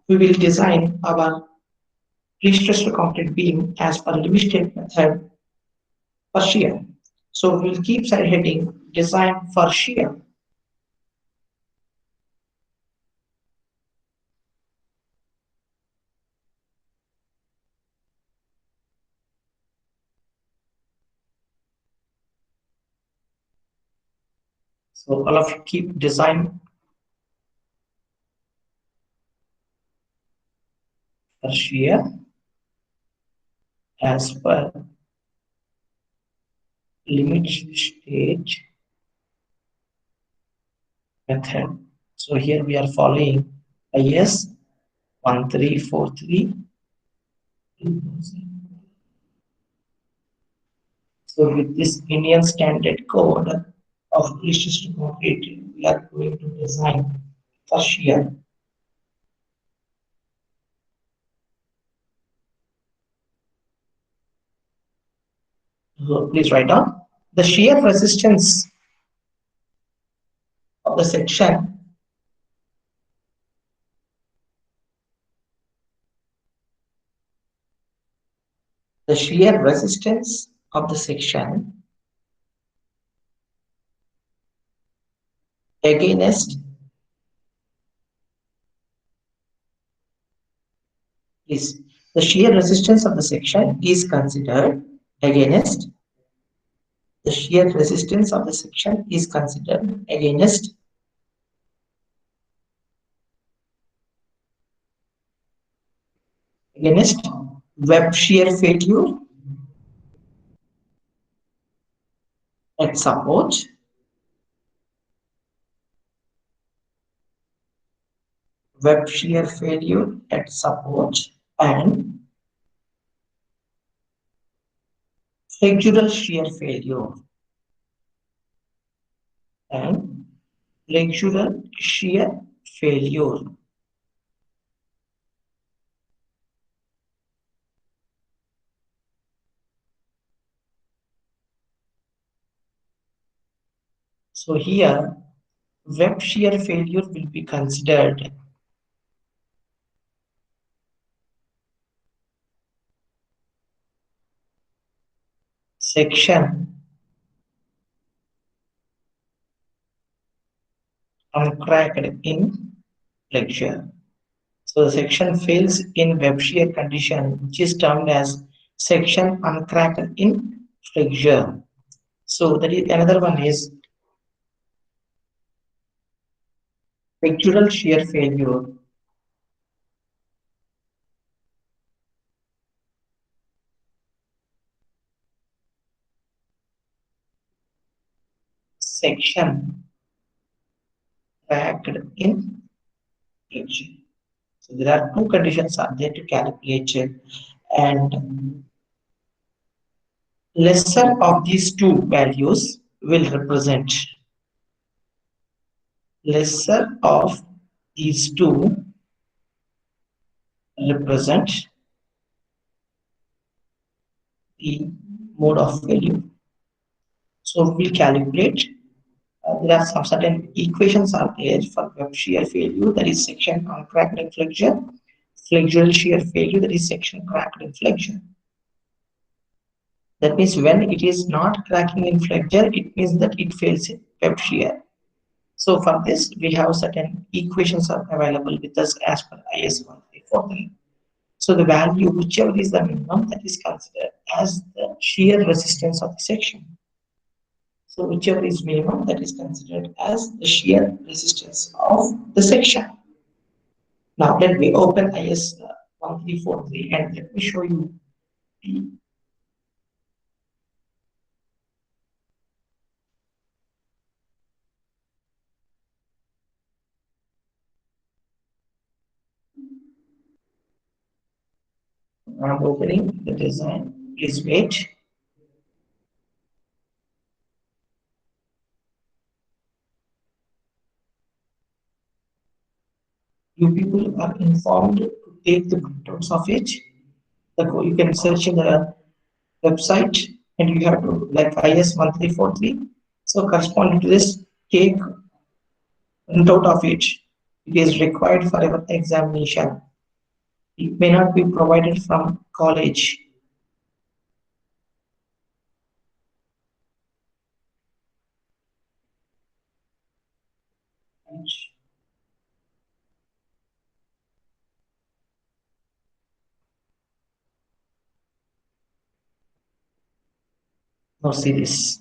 we will design our pre-stressed concrete beam as per limited method for shear. So we'll keep side heading design for shear. So all of you keep design for shear as per limit state method. So here we are following IS 1343. So with this Indian Standard Code of pre-stressed concrete, we are going to design for shear. So please write down the shear resistance of the section against is the shear resistance of the section is considered against the shear resistance of the section is considered against web shear failure at support, web shear failure at support, and flexural shear failure and flexural shear failure. So here web shear failure will be considered section uncracked in flexure. So the section fails in web shear condition, which is termed as section uncracked in flexure. So that is another one is flexural shear failure. Section cracked in flexion. So there are two conditions are there to calculate it, and lesser of these two values will represent lesser of these two represent the mode of failure. So we'll calculate. There are some certain equations are there for web shear failure, that is section uncracked in flexion, flexural shear failure, that is section cracked in flexion. That means when it is not cracking in flexion, it means that it fails in web shear. So for this, we have certain equations are available with us as per IS 1343. So the value, whichever is the minimum, that is considered as the shear resistance of the section. So whichever is minimum, that is considered as the shear resistance of the section. Now let me open IS 1343 and let me show you the I'm opening the design. Please wait. You people are informed to take the printouts of it. You can search in the website and you have to like IS 1343. So corresponding to this, take printout of it. It is required for our examination. It may not be provided from college. Now see this.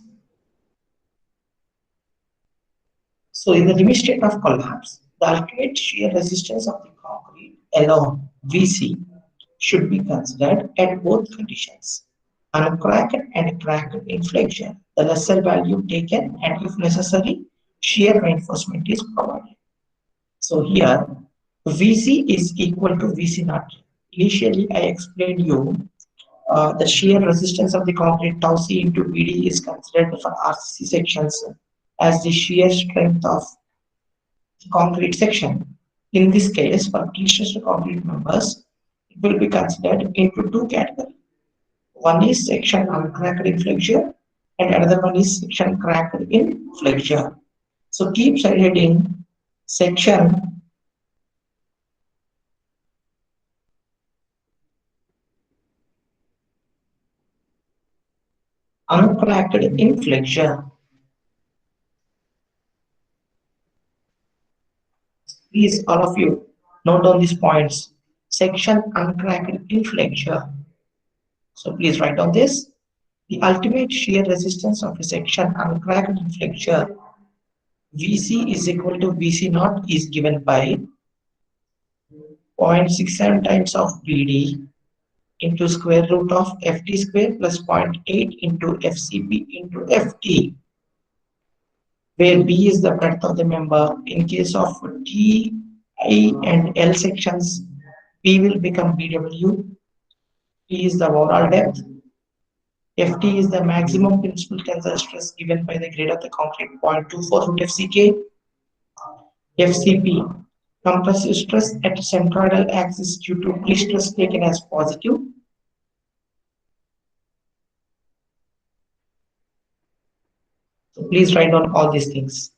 So in the limit state of collapse, the ultimate shear resistance of the concrete alone, VC, should be considered at both conditions, uncracked and cracked inflection. The lesser value taken, and if necessary, shear reinforcement is provided. So here, VC is equal to VC naught. Initially, I explained you the shear resistance of the concrete tau C into BD is considered for RCC sections as the shear strength of the concrete section. In this case, for pre-stressed concrete members, it will be considered into two categories. One is section uncracked in flexure, and another one is section cracked in flexure. So keep subheading section uncracked in flexure. Please, all of you, note down these points. Section uncracked in flexure. So please write down this. The ultimate shear resistance of a section uncracked in flexure, VC is equal to VC naught, is given by 0.67 times of BD into square root of FT square plus 0.8 into FCP into FT, where B is the breadth of the member. In case of T, I and L sections, B will become BW, T is the overall depth, FT is the maximum principal tensile stress given by the grade of the concrete, 0.24 root FCK, FCP, compressive stress at centroidal axis due to pre-stress taken as positive. So please write down all these things.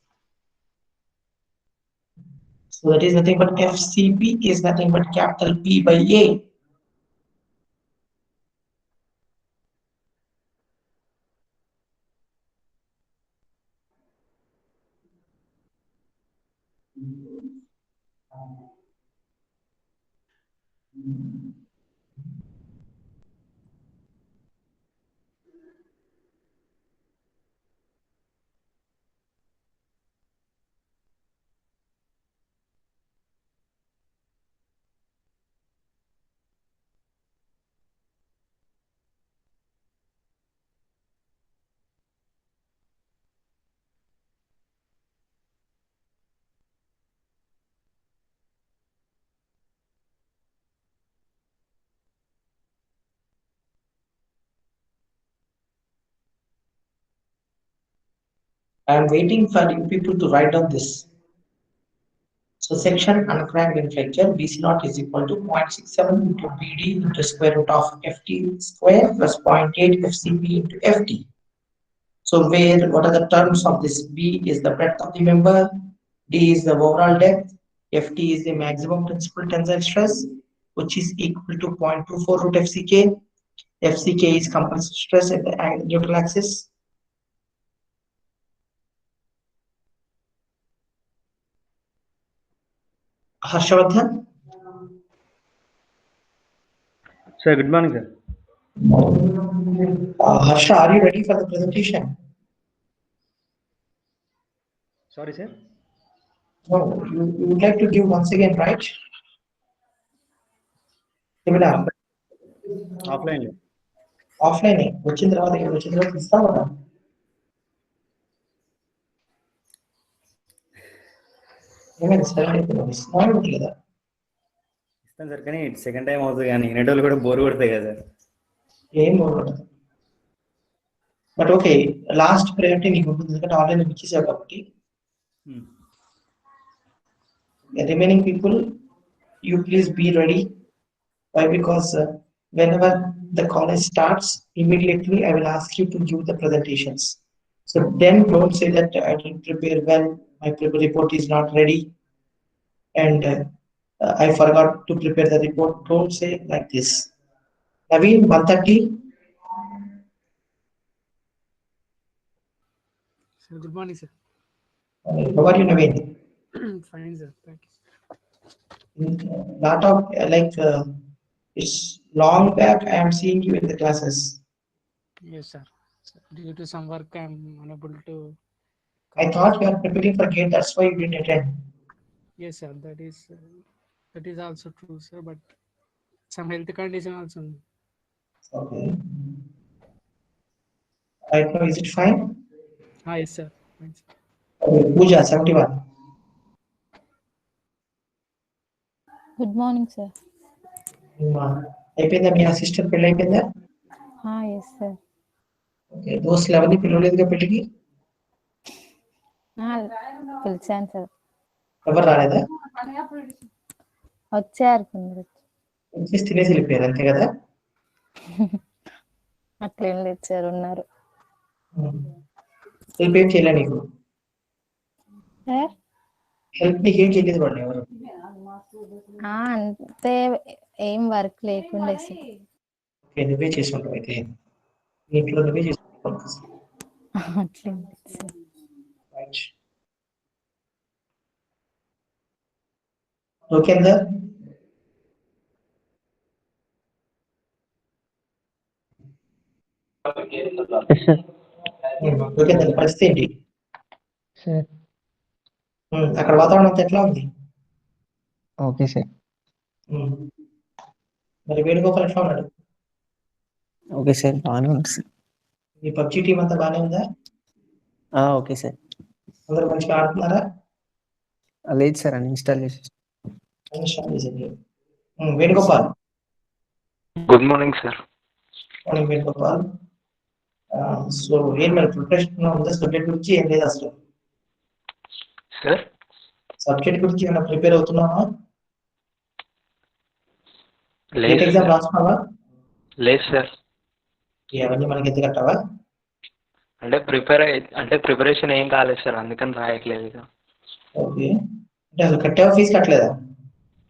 So that is nothing but FCP is nothing but capital P by A. I am waiting for you people to write down this. So section uncracked in flexure BC naught is equal to 0.67 into BD into square root of FT square plus 0.8 FCB into FT. So where what are the terms of this? B is the breadth of the member, D is the overall depth, FT is the maximum principal tensile stress, which is equal to 0.24 root FCK. FCK is compressive stress at the neutral axis. Harshavardhan? Sir, good morning, sir. Harsha, are you ready for the presentation? Sorry, sir. No, you would like to give once again, right? Similar. Offline. Offline. వచ్చిన తర్వాత ఇస్తావా? ఏమైంది sir ఇస్తున్నాను లేదా? ఇస్తాను sir, కానీ second time అవుతుంది కానీ నెట్ కూడా బోర్ కొడతాయి కదా సార్. ఏం బాగుంటుంది. బట్ ఓకే, లాస్ట్ ప్రయారిటీ నీకు ఉంటుంది ఎందుకంటే ఆన్లైన్ ఇచ్చేసావు కాబట్టి. Remaining people, you please be ready. Why? Because whenever the college starts, immediately I will ask you to give the presentations. So then don't say that I didn't prepare well, my report is not ready, and I forgot to prepare the report. Don't say like this. Naveen, 130. Sir, good morning, sir. How are you, Naveen? Fine, sir. Thank you. Lot of it's long back I am seeing you in the classes. Yes, sir. Due to some work, I am unable to. I thought you are preparing for GATE, that's why you didn't attend. Yes, sir. That is also true, sir. But some health condition also. Okay. Right now, is it fine? Yes, sir. Thanks. Okay, Pooja, 71. Good morning sir. అయిపోయిందా మీ assistant పెళ్ళి అయిపోయిందా? Yes sir. Okay, దోస్తులు ఎవరిని పిలవలేదుగా పెళ్ళికి? పిలిచాను sir. ఎవరు రాలేదా? వచ్చారు కొందరు. వచ్చేసి తినేసి వెళ్ళిపోయారు అంతే కదా? అట్లేం లేదు సార్, ఉన్నారు. హెల్ప్ ఏం చేయలే నీకు? సార్ హెల్ప్ నీకు ఏం చేయలేదు వాళ్ళు ఎవరు? అంతే, ఏం వర్క్ లేకుండే సార్. ఓకే, నువ్వే చేసుకుంటావు అయితే ఇంట్లో నువ్వే చేసుకుంటావు. అట్లేం లేదు సార్. ఓకేందా? ఓకేందా? పరిస్థితి ఏంటి సార్? అక్కడ వాతావరణం అంతా ఎట్లా ఉంది? Okay sir. మరి వేణుగోపాల్ ఎట్లా ఉన్నాడు? ఓకే సార్, బాగానే ఉంది సార్. మీ పబ్జి టీం అంతా బాగానే ఉందా? Okay sir. అందరూ మంచిగా ఆడుతున్నారా? లేదు సార్, అని ఇన్స్టాల్ చేసి. Venugopal. Good morning sir. Morning Venugopal. So ఏం మరి ప్రిపరేషన్ ఉందా సబ్జెక్ట్ గురించి? ఏం లేదు అసలు. సార్, సబ్జెక్ట్ గురించి ఏమైనా ప్రిపేర్ అవుతున్నావా? లేదు ఎగ్జామ్ రాస్తున్నావా? లేదు సార్. అవన్నీ మనకి ఎందుకు కట్టావా? అంటే ప్రిపరేషన్ ఏం కాలేదు సార్, అందుకని రాయట్లేదు ఇక. ఓకే, అంటే అసలు కట్టావా? ఫీజు కట్టలేదా?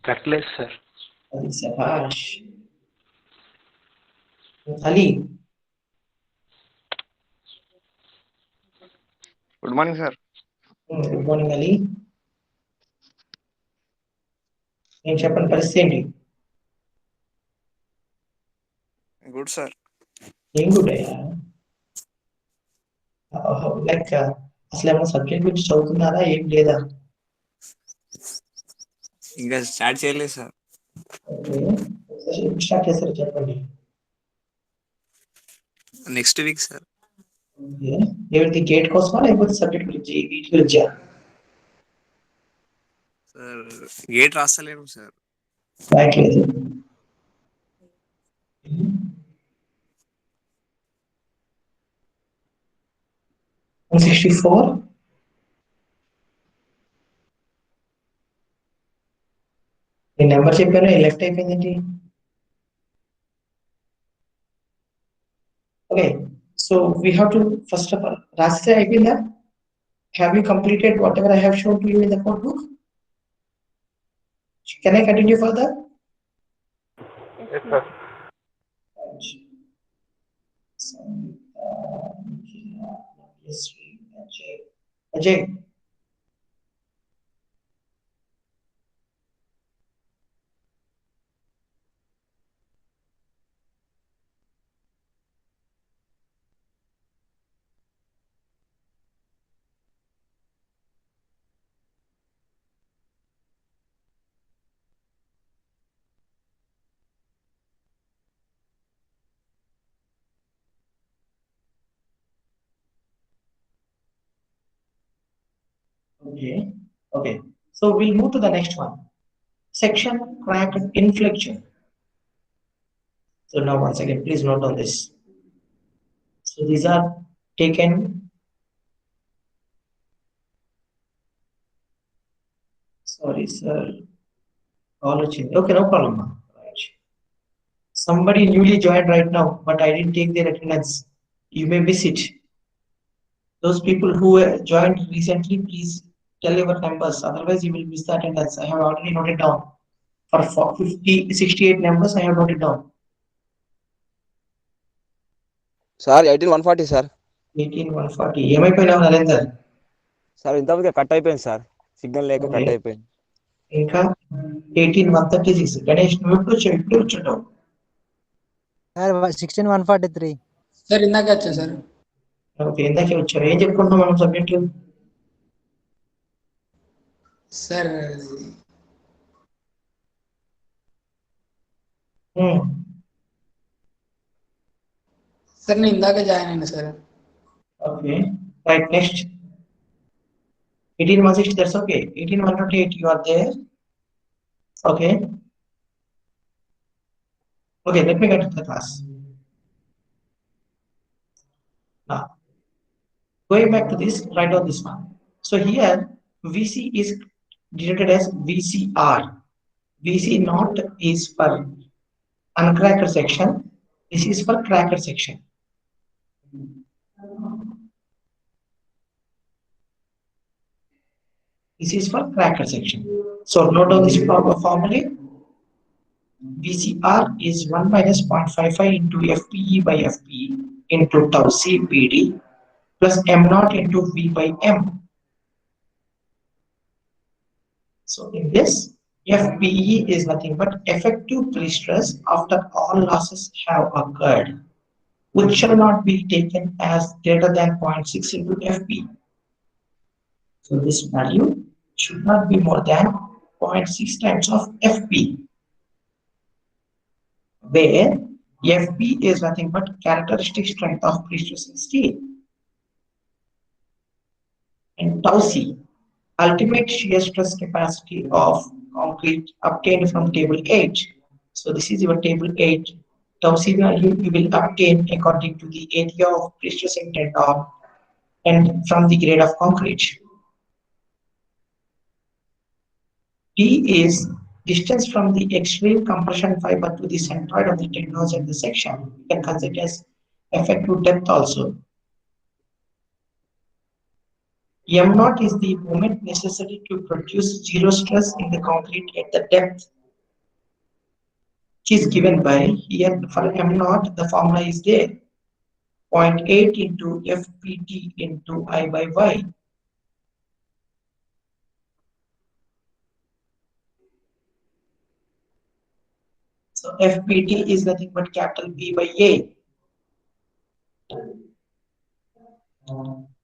కట్టలేదు సార్. అది శభాష్. Ali. Good morning sir. Good morning Ali. నేను చెప్పండి, పరిస్థితి ఏంటి? Good sir. ఏం గుడ్ అయ్యా? లైక్ అసలు ఏమైనా సబ్జెక్ట్ గురించి చదువుతున్నారా? ఏం లేదా? ఇంకా స్టార్ట్ చేయలేదు సార్. ఓకే, స్టార్ట్ చేస్తారు చెప్పండి. Next week sir. ఓకే, ఏమిటి గేట్ కోసమా లేకపోతే సబ్జెక్ట్ గురించి వీటి గురించా? సార్ గేట్ రాస్తలేను సార్. రాయట్లేదు. 164 ఎవరు చెప్పారు లెఫ్ట్ అయిపోయింది? Okay, so we have to first of all రాస్తే అయిపోయిందా? Have you completed whatever I have shown to you in the code book? Can I continue further? Yes, sir. Ajay. Okay. Okay. So we'll move to the next one. Section crack inflection. So now once again, please note on this. So these are taken. Sorry, sir. Okay, no problem. Right. Somebody newly joined right now, but I didn't take their attendance. You may miss it. Those people who joined recently, please tell your numbers. Otherwise, you will miss the attendance. I have already noted down. For 68 numbers, I have noted down. Sir 18140 sir 18140. ఏమైపోయినావు Narender? Sir ఇంతవరకు cut అయిపోయింది sir, signal లేక cut అయిపోయింది. ఇంకా 18136. గణేష్ నువ్వు ఎప్పుడు వచ్చావు? ఇప్పుడు వచ్చావు సార్ 16143 సార్ ఇందాక వచ్చా సార్. ఓకే, ఇందాకే వచ్చావు. ఏం చెప్పుకుంటున్నాం మనం సబ్జెక్ట్? సార్ సార్ నేను ఇందాక జాయిన్ అయినా sir. Okay right, next 18160. that's okay. 18128 you are there. Okay, let me get to the class now. Going back to this, write down this one. So here VC is denoted as VCR. VC naught is for uncracker section. This is for cracker section. This is for cracker section. So note down this formula. VCR is 1 minus 0.55 into FPE by FPE into tau C PD plus M naught into V by M. So in this, FPE is nothing but effective pre-stress after all losses have occurred, which shall not be taken as greater than 0.6 into FP. So this value should not be more than 0.6 times of FP, where FP is nothing but characteristic strength of pre-stressing steel, and tau C, ultimate shear stress capacity of concrete obtained from table 8. So this is your table 8. Tau C value you will obtain according to the area of pre-stressing tendon and from the grade of concrete. T is distance from the extreme compression fiber to the centroid of the tendons at the section. You can consider as effective depth also. M naught is the moment necessary to produce zero stress in the concrete at the depth, which is given by here. For M naught, the formula is there, 0.8 into FPT into I by Y. So FPT is nothing but capital B by A.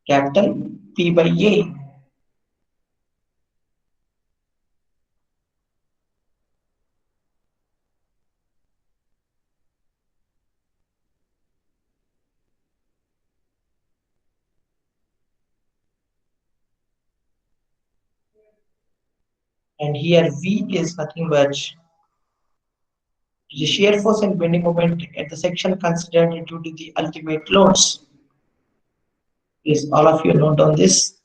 Capital P by A. And here V is nothing but the shear force and bending moment at the section considered due to the ultimate loads. Please, all of you note on this.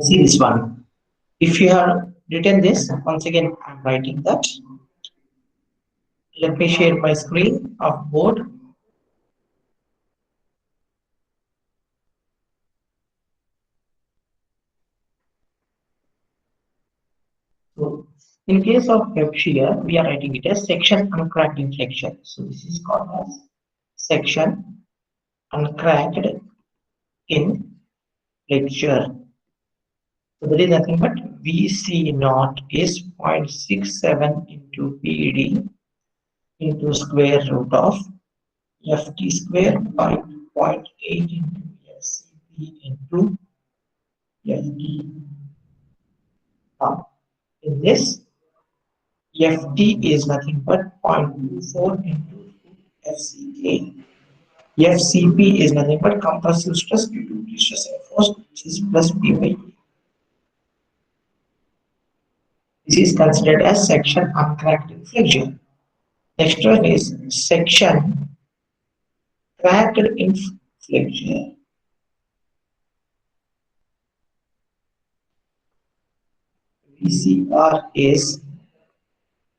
See this one. If you have written this, once again, I'm writing that. Let me share my screen of board. So, in case of shear, we are writing it as section uncracked inflection. So, this is called as section uncracked inflection. So, there is nothing but VC naught is 0.67 into PD into square root of FT square by 0.8 into FCP into FT. Now, in this, FT is nothing but 0.24 into FCK. FCP is nothing but compressive stress due to pre-stress force, which is plus P by E. This is considered as section uncracked inflection. Next one is section cracked inflection. VCR is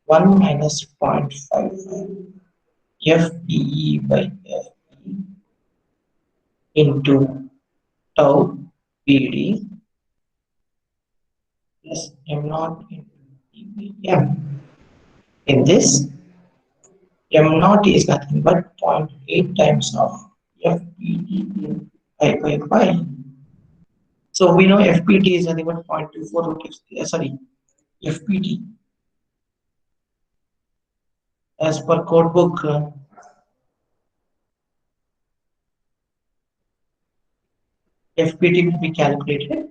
1 minus 0.55 FPE by FP into tau PD plus M naught into TBM. In this, M naught is nothing but 0.8 times of FPT in pi by pi. So we know FPT is nothing but 0.24 root sorry, FPT as per code book. FPT will be calculated.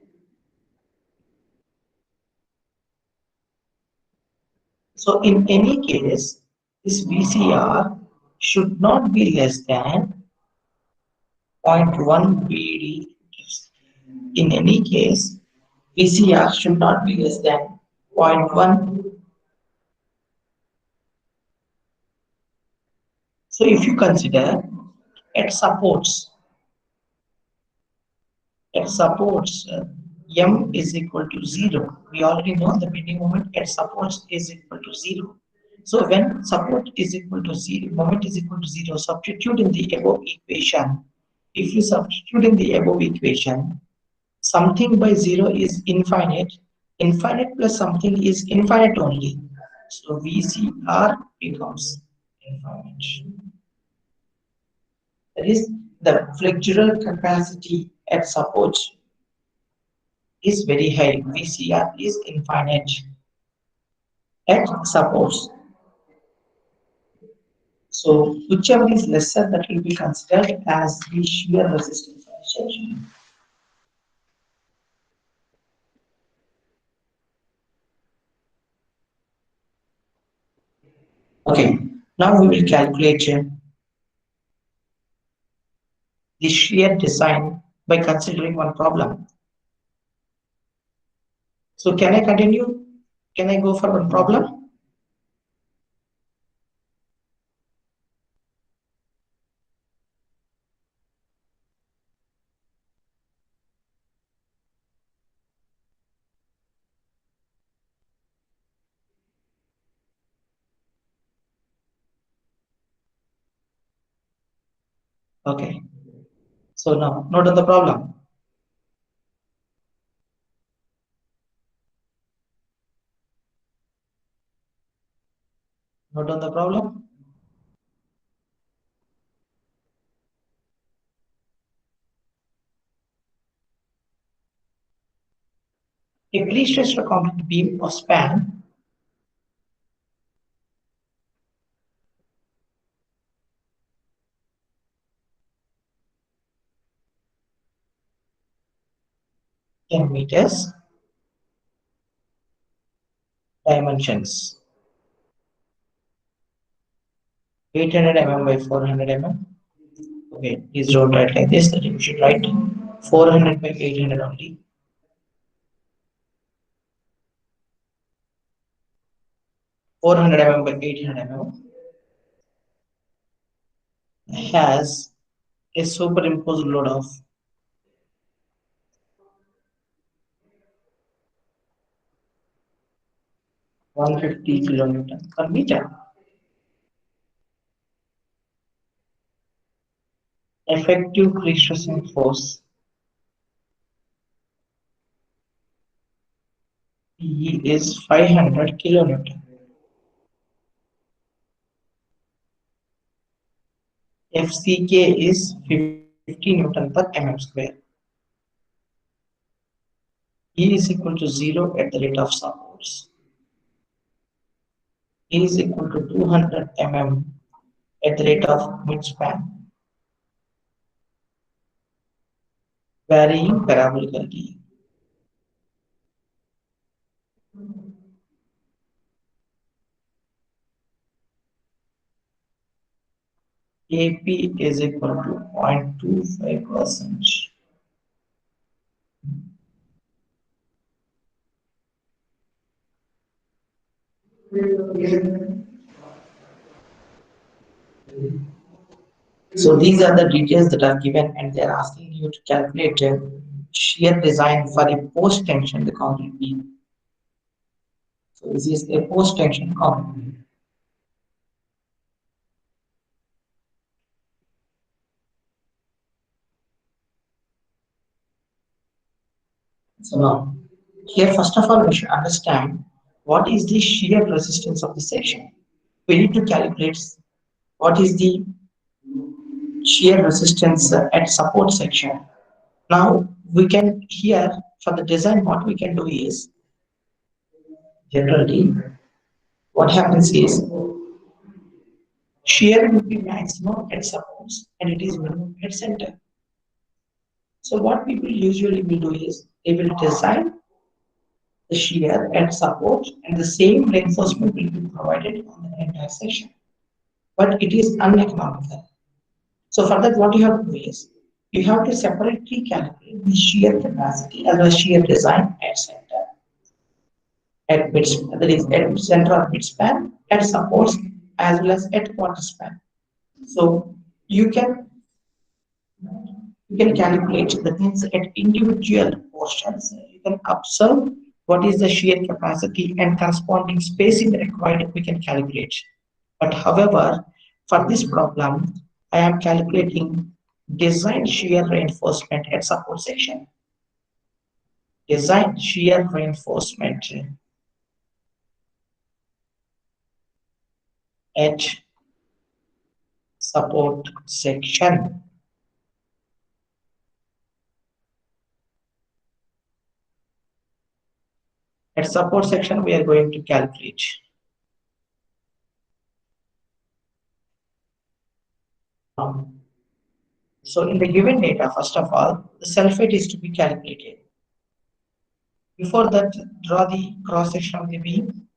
So in any case, this VCR should not be less than 0.1 BD. In any case, VCR should not be less than 0.1. So if you consider it supports M is equal to 0. We already know the bending moment at supports is equal to 0. So when support is equal to 0, moment is equal to 0, substitute in the above equation. If you substitute in the above equation, something by 0 is infinite. Infinite plus something is infinite only. So VCR becomes infinite. That is, the flexural capacity at support is very high. VCR is infinite at supports. So whichever is lesser, that will be considered as the shear resistance of the section. Okay, now we will calculate the shear design by considering one problem. So can I continue? Can I go for one problem? Okay, so now note on the problem. Note on the problem. A pre-stressed concrete beam of span 10 meters, dimensions 800 mm by 400 mm. Okay, please don't write like this, that you should write 400 by 800 only. 400 mm by 800 mm has a superimposed load of 150 kilonewton per meter. Effective pre-stressing force P is 500 kilonewton. FCK is 50 Newton per mm square. E is equal to 0 at the rate of supports. E is equal to 200 mm at the rate of midspan, varying parabolically. AP is equal to 0.25%. So these are the details that are given, and they are asking you to calculate shear design for a post-tension the concrete beam. So this is a post-tension concrete beam. So now, here first of all we should understand what is the shear resistance of the section. We need to calculate what is the shear resistance at support section. Now we can here for the design what we can do is generally what happens is shear will be maximum at supports and it is minimum at center. So what people usually will do is they will design the shear at support and the same reinforcement will be provided on the entire section. But it is uneconomical. So for that what you have to do is you have to separately calculate the shear capacity as well as shear design at center, at mid, that is at center of midspan, at supports as well as at quarter span. So you can calculate, that means at individual portions you can observe what is the shear capacity and corresponding spacing required we can calculate. But however, for this problem I am calculating design shear reinforcement at support section. Design shear reinforcement at support section. At support section we are going to calculate. So in the given data, first of all, the sulfate is to be calculated. Before that, draw the cross section of the beam.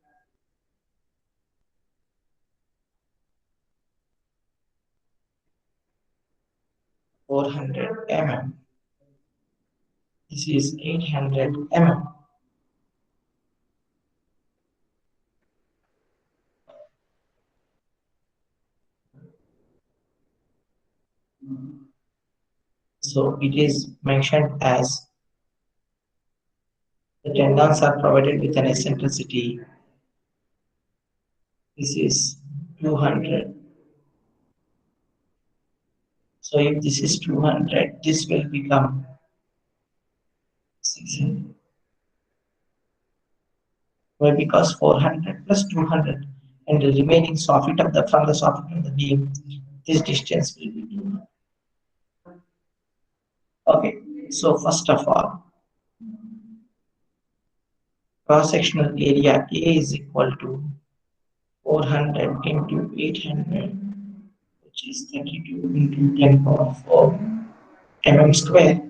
400 mm. This is 800 mm. So it is mentioned as the tendons are provided with an eccentricity. This is 200. So if this is 200, this will become 600. Why? Because 400 plus 200 and the remaining soffit of the from the soffit of the beam, this distance will be 200. Okay, so first of all, cross-sectional area A is equal to 400 into 800, which is 32 into 10 power 4 mm square.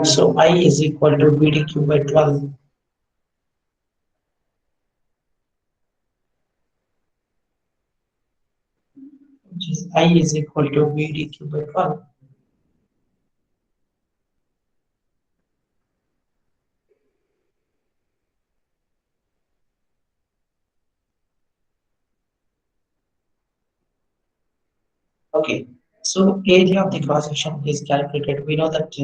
So I is equal to BDQ by 12. Which is I is equal to BDQ by 12. Okay, so area of the cross section is calculated. We know that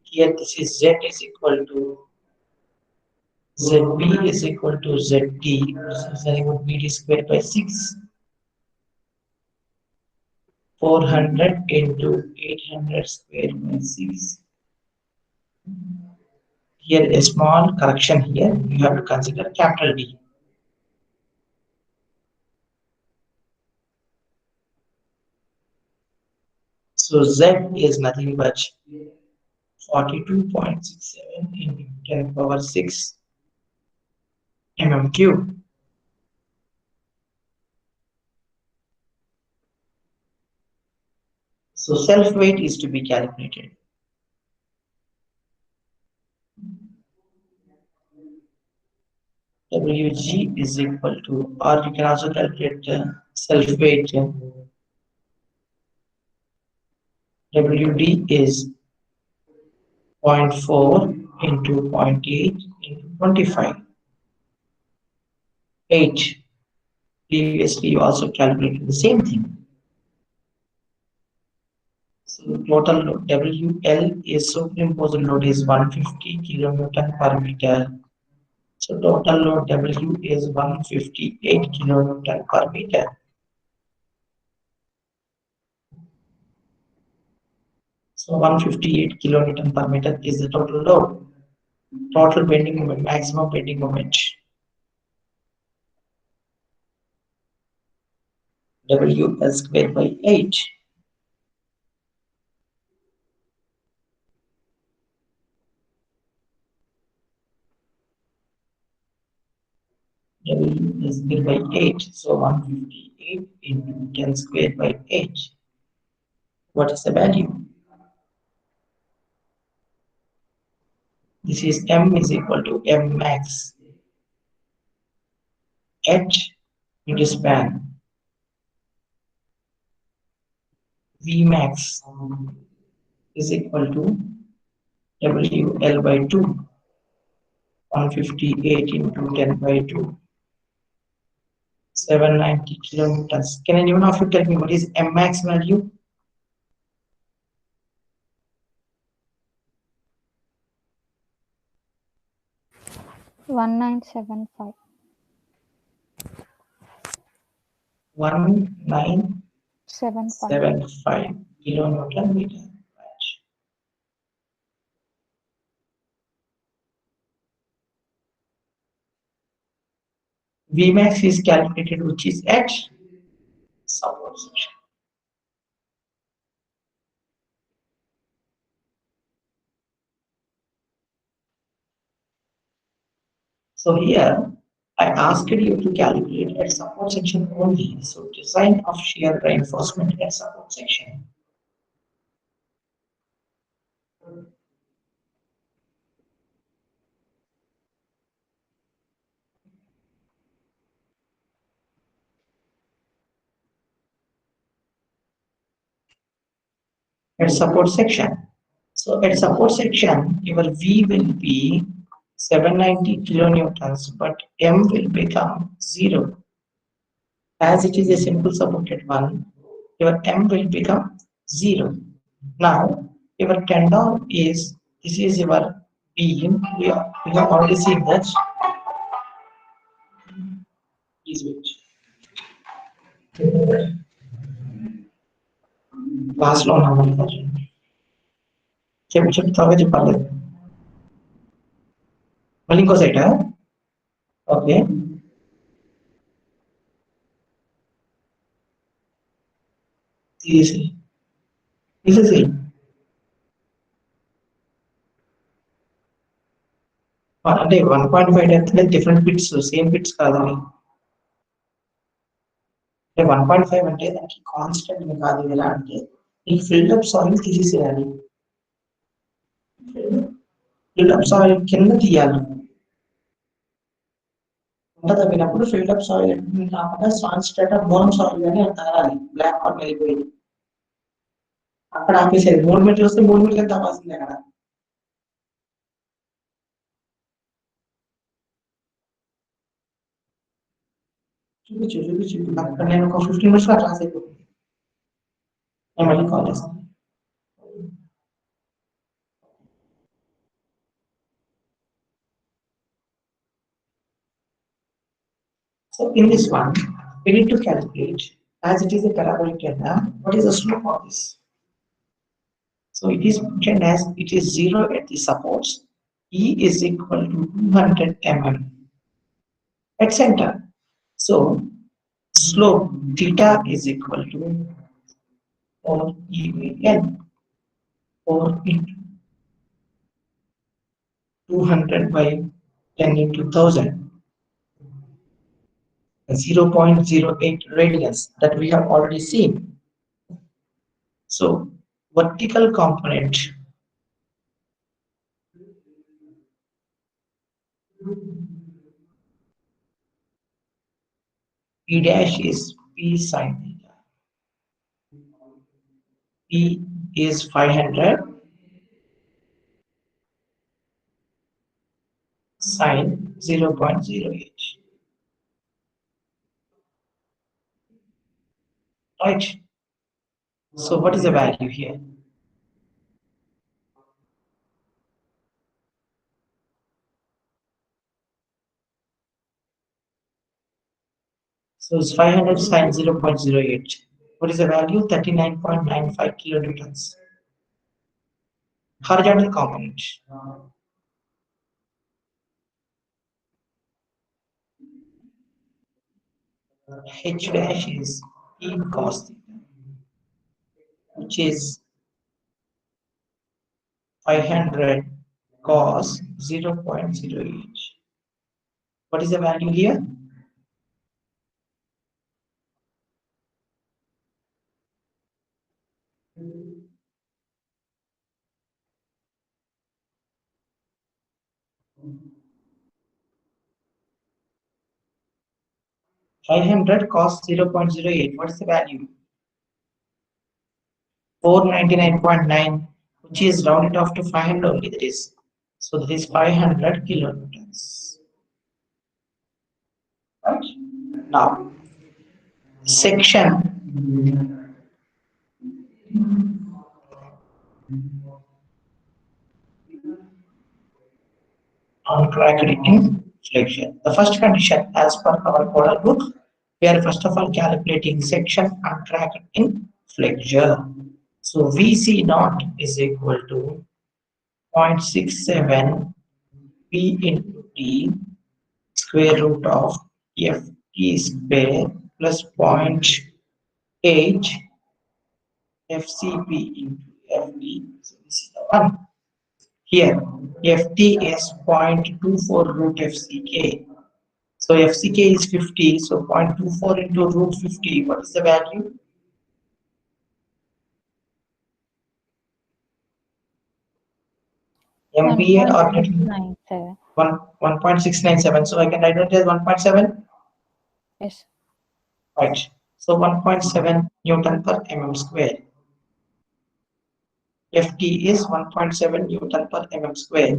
here this is Z is equal to ZB is equal to ZD, so that would be D squared by 6. 400 into 800 squared by 6. Here a small correction here, you have to consider capital D. So Z is nothing but 42.67 into 10 power 6 mm cube. So self weight is to be calculated. Wg is equal to, or you can also calculate self weight. Wd is 0.4 into 0.8 into 25. 8. Previously, you also calculated the same thing. So total load WL is superimposed load is 150 kilonewton per meter. So total load W is 158 kilonewton per meter. So 158 kilonewton per meter is the total load. Total bending moment, maximum bending moment. WL squared by 8. W is squared by 8. So 158 into 10 squared by 8. What is the value? This is M is equal to M max. H into span. V max is equal to WL by 2. 158 into 10 by 2. 790 kilometers. Can anyone of you tell me what is M max value? One 1975. 1975 kilonewton meter. Vmax is calculated, which is at support section. So here I asked you to calculate at support section only. So design of shear reinforcement at support section. at support section. So at support section, your V will be 790 kilonewtons, but M will become 0. As it is a simple supported one, your M will become 0. Now, your tendon is, this is your beam. We have already seen that. Please wait. Last లో ఉన్నాము చెప్తావా చెప్పాలి మళ్ళీ ఇంకో site okay తీసేసి అంటే 1.5 అంటే different bits same bits కాదని అంటే 1.5 అంటే దానికి కాన్స్టెంట్ కాదు ఎలా అంటే ఈ ఫిల్డప్ సాయిల్ తీసేయాలి ఫిల్డప్ సాయిల్ కింద తీయాలి ఉంట తగ్గినప్పుడు ఫిల్డప్ సాయిల్ కాకుండా సాయిల్ బోన్ సాయిల్ అని తగలాలి బ్లాక్ హాట్ వెళ్ళిపోయింది అక్కడ ఆపేసేది 3 మీటర్లు వస్తే 3 మీటర్లు తవ్వాల్సిందే అక్కడ చూపించు అక్కడ నేను ఒక 15 మినిట్స్ క్లాస్ అయిపోతుంది నేను మళ్ళీ కాల్ చేస్తాను So in this one, we need to calculate, as it is a parabolic diagram, what is the slope of this? So it is mentioned as it is 0 at the supports. E is equal to 200 mm at center. So slope theta is equal to 4 EVN 4 into 200 by 10 into 1000. 0.08 radius that we have already seen. So vertical component P dash is P sin theta. P is 500 sin 0.08. Right? So what is the value here? So it's 500 sin 0.08. What is the value? 39.95 kilonewtons. Horizontal component. H dash is P cos theta, which is 500 cos 0.08. What is the value here? $500 cos 0.08. What is the value? 499.9, which is rounded off to 500 only. That is, so that is 500 kilonewtons. Right now, section contracted in flexion. The first condition, as per our model book, we are first of all calculating section contracted in flexure. So VC naught is equal to 0.67 P into T square root of FT square plus 0.8 FCP into FD. So this is the one. Here, FT is 0.24 root FCK. So FCK is 50. So 0.24 into root 50. What is the value? MPa or 1.697. So I can write it as 1.7. Yes. Right. So 1.7 Newton per mm square. Ft is 1.7 Newton per mm square.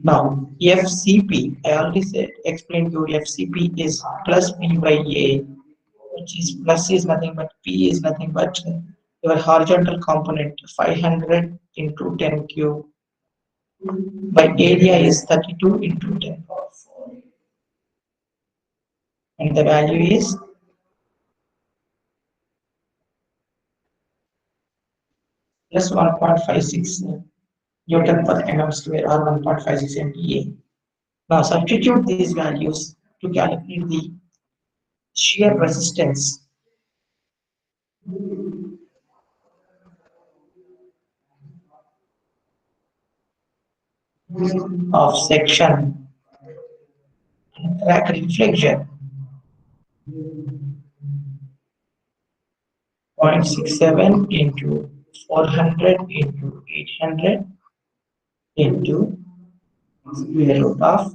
Now, FCP, I already said, explained you FCP is plus P by A, which is plus is nothing but P is nothing but your horizontal component 500 into 10 cube by area is 32 into 10 power 4. And the value is plus 1.56 Newton per mm square or 1.56 MPa. Now substitute these values to calculate the shear resistance of section crack reflection 0.67 into 400 into 800 into square root of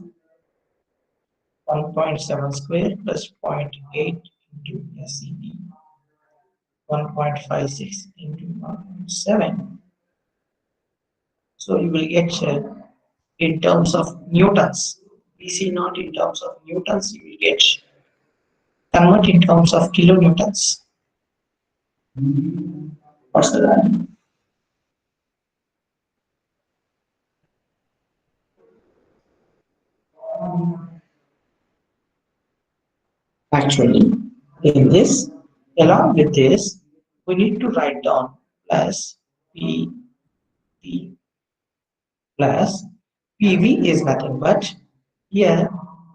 1.7 square plus 0.8 into SCD 1.56 into 1.7. So you will get in terms of newtons. PC not in terms of newtons, you will get convert in terms of kilonewtons. What's the value? Actually, in this, along with this, we need to write down plus P plus PV is nothing but here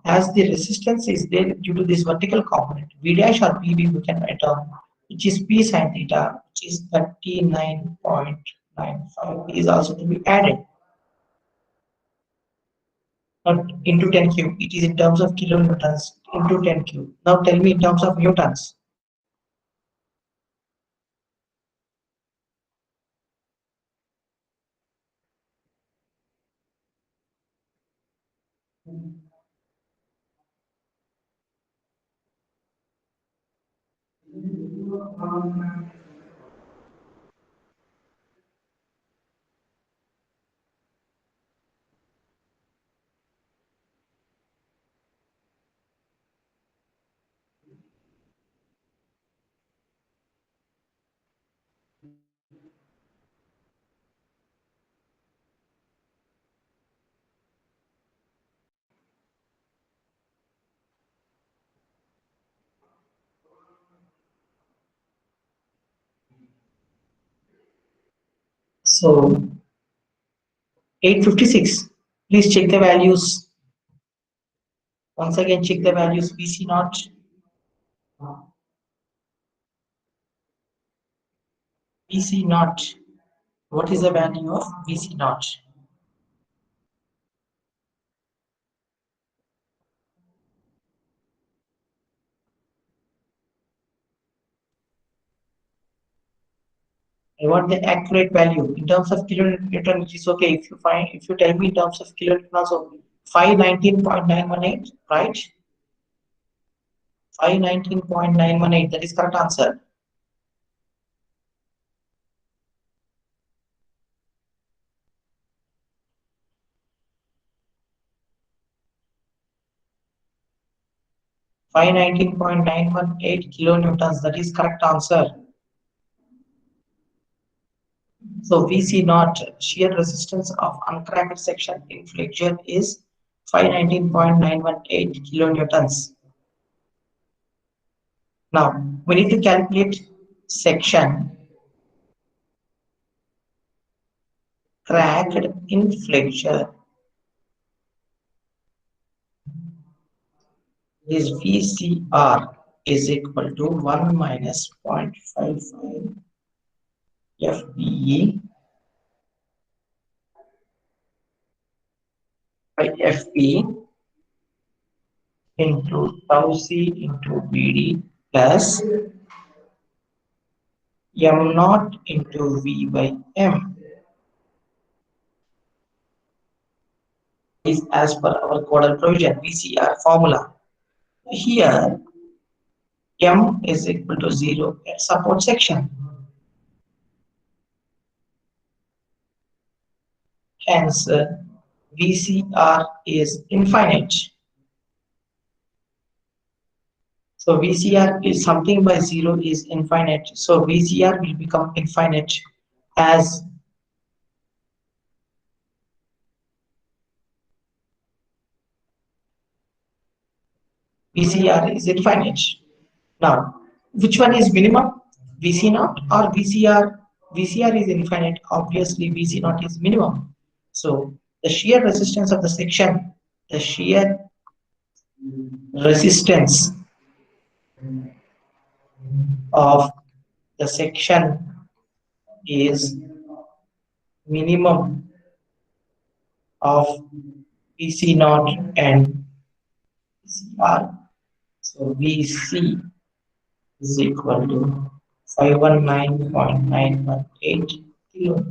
as the resistance is there due to this vertical component V dash or PV we can write down which is P sin theta which is 39.95 is also to be added not into 10 cube, it is in terms of kilonewtons into 10 cube. Now tell me in terms of newtons. So 856. Please check the values. Once again, check the values VC naught. VC naught. What is the value of VC naught? I want the accurate value in terms of kilonewton, which is okay. If you tell me in terms of kilonewton, also 519.918, right? 519.918. That is correct answer. Five 19.918 kilonewtons. That is correct answer. So VC naught shear resistance of uncracked section in flexure is 519.918 kilonewtons. Now we need to calculate section cracked in flexure. This VCR is equal to 1 minus 0.55 FBE by FP into tau C into BD plus M naught into V by M is as per our codal provision VCR formula. Here M is equal to 0 at support section. Hence, VCR is infinite. So VCR is something by 0 is infinite. So VCR will become infinite as VCR is infinite. Now, which one is minimum? VC naught or VCR? VCR is infinite. Obviously, VC naught is minimum. So the shear resistance of the section, the shear resistance of the section is minimum of VC naught and VCR. So VC is equal to 519.918 kilo.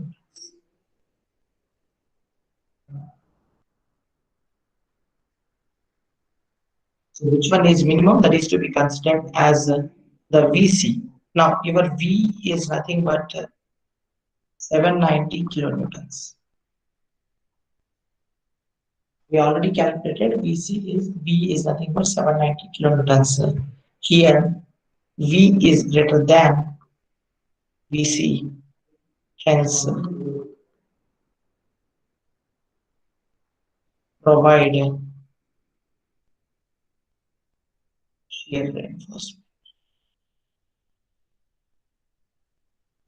So which one is minimum? That is to be considered as the VC. Now your V is nothing but 790 kilonewtons. We already calculated V is nothing but 790 kilonewtons. Here V is greater than VC. Hence provide shear reinforcement.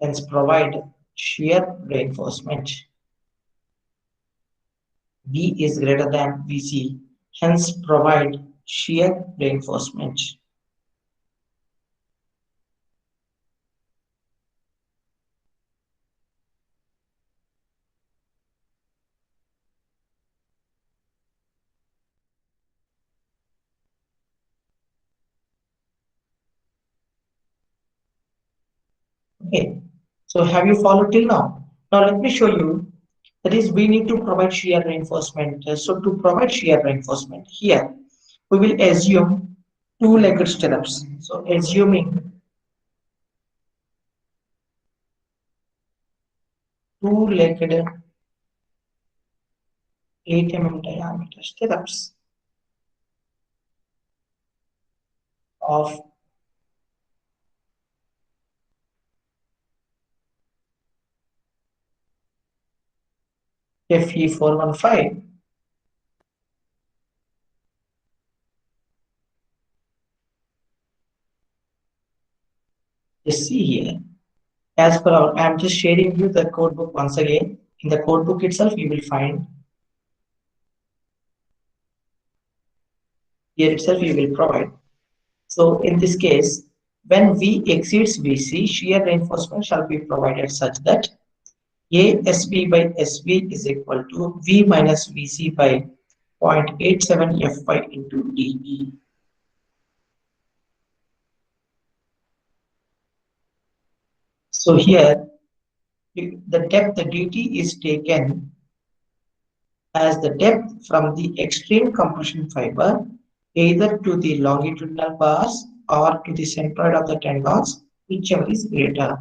Hence provide shear reinforcement. V is greater than VC. Hence provide shear reinforcement. Okay, so have you followed till now? Now let me show you. That is, we need to provide shear reinforcement. So to provide shear reinforcement, here we will assume two-legged stirrups. So assuming two-legged 8 mm diameter stirrups of Fe415. Just see here. As per our, I am just sharing you the code book once again. In the code book itself, you will find here itself you will provide. So in this case, when V exceeds VC, shear reinforcement shall be provided such that ASB by SB is equal to V minus VC by 0.87 Fy into dE. So here, the depth, the dt is taken as the depth from the extreme compression fiber either to the longitudinal bars or to the centroid of the tendons, whichever is greater.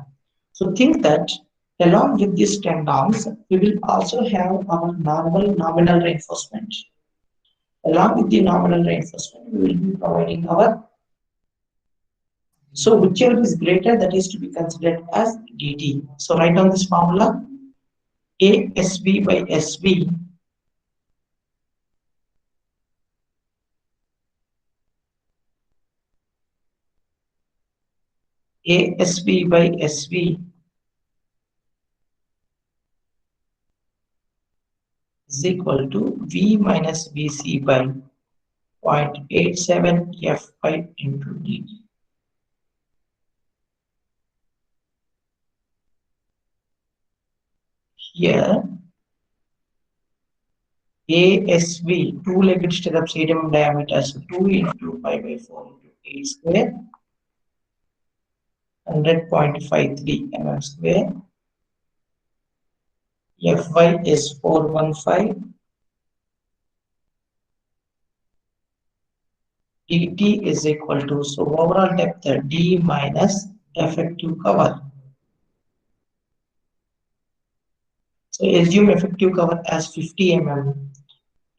So think that along with these tendons, we will also have our normal nominal reinforcement. Along with the nominal reinforcement, we will be providing our. So whichever is greater, that is to be considered as dt. So write down this formula. ASB by SB ASB by SB is equal to V minus VC by 0.87 Fy into dt. Here, ASB, two-legged stirrups, 8 mm diameter, so 2 into pi by 4 into 8 square, 100.53 mm square. Fy is 415. dt is equal to, so overall depth d minus effective cover. So assume effective cover as 50 mm,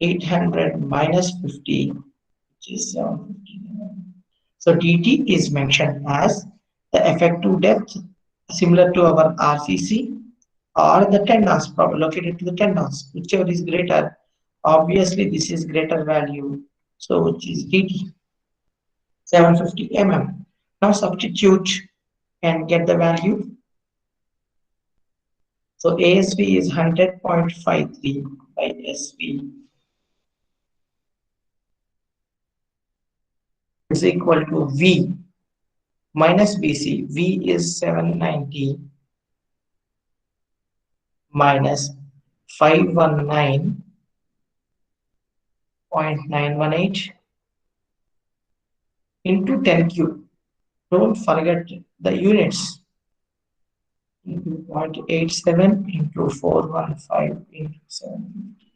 800 minus 50, which is 750 mm. So dt is mentioned as the effective depth similar to our RCC or the tendons located to the tendons, whichever is greater. Obviously, this is greater value, so which is dt 750 mm. Now substitute and get the value. So ASV is 100.53 by SV is equal to V minus BC. V is 790 minus 519.918 into 10 cube. Don't forget the units. Into 0.87 into 415 into 750.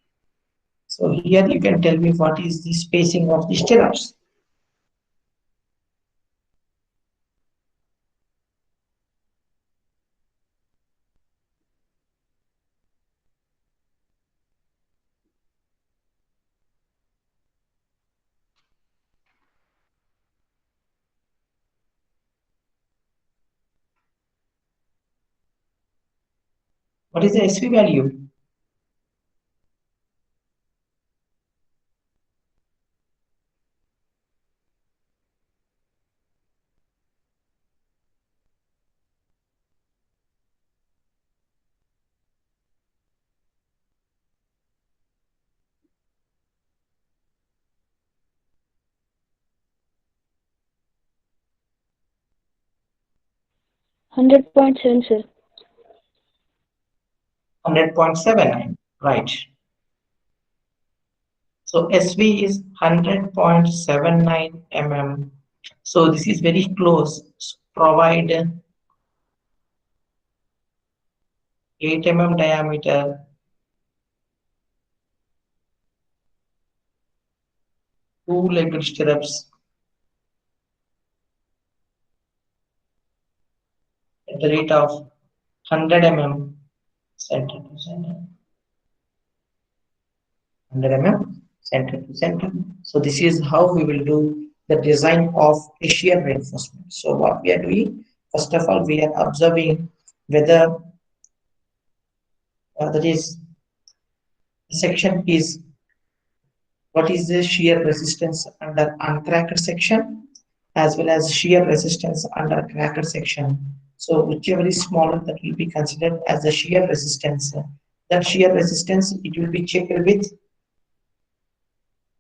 So here you can tell me what is the spacing of the stirrups. What is the SV value? $100.7, sir. 100.79, right. So SV is 100.79 mm. So this is very close. Provide 8 mm diameter, 2-legged stirrups at the rate of 100 mm center to center. 100 mm center to center. So this is how we will do the design of a shear reinforcement. So what we are doing, first of all, we are observing whether that is the section is what is the shear resistance under uncracked section as well as shear resistance under cracked section. So whichever is smaller, that will be considered as the shear resistance. That shear resistance, it will be checked with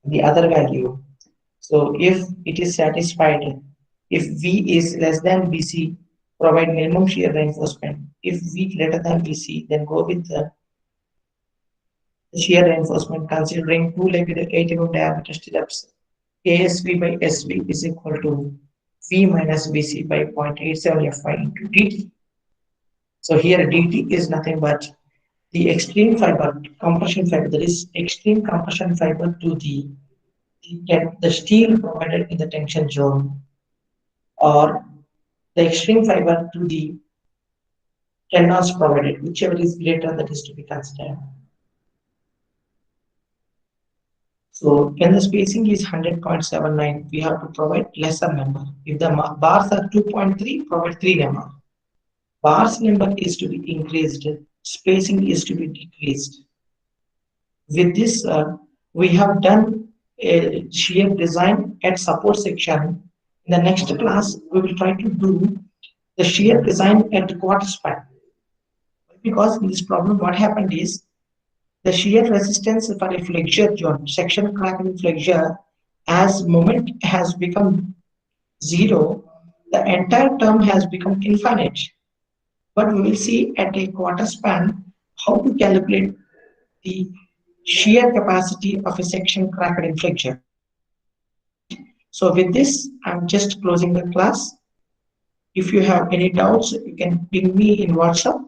the other value. So if it is satisfied, if V is less than BC, provide minimum shear reinforcement. If V greater than BC, then go with the shear reinforcement considering 2-legged 8 mm diameter stirrups. ASV by SV is equal to V minus BC by 0.87 Fy into dt. So here dt is nothing but the extreme fiber, compression fiber, that is extreme compression fiber to the steel provided in the tension zone, or the extreme fiber to the tendons provided, whichever is greater, that is to be considered. So when the spacing is 100.79, we have to provide lesser number. If the bars are 2.3, provide 3 number. Bars number is to be increased, spacing is to be decreased. With this, we have done a shear design at support section. In the next class, we will try to do the shear design at quarter span. Because in this problem, what happened is the shear resistance for a flexure joint, section cracking flexure, as moment has become 0, the entire term has become infinite. But we will see at a quarter span how to calculate the shear capacity of a section cracked in flexure. Right. So with this, I'm just closing the class. If you have any doubts, you can ping me in WhatsApp.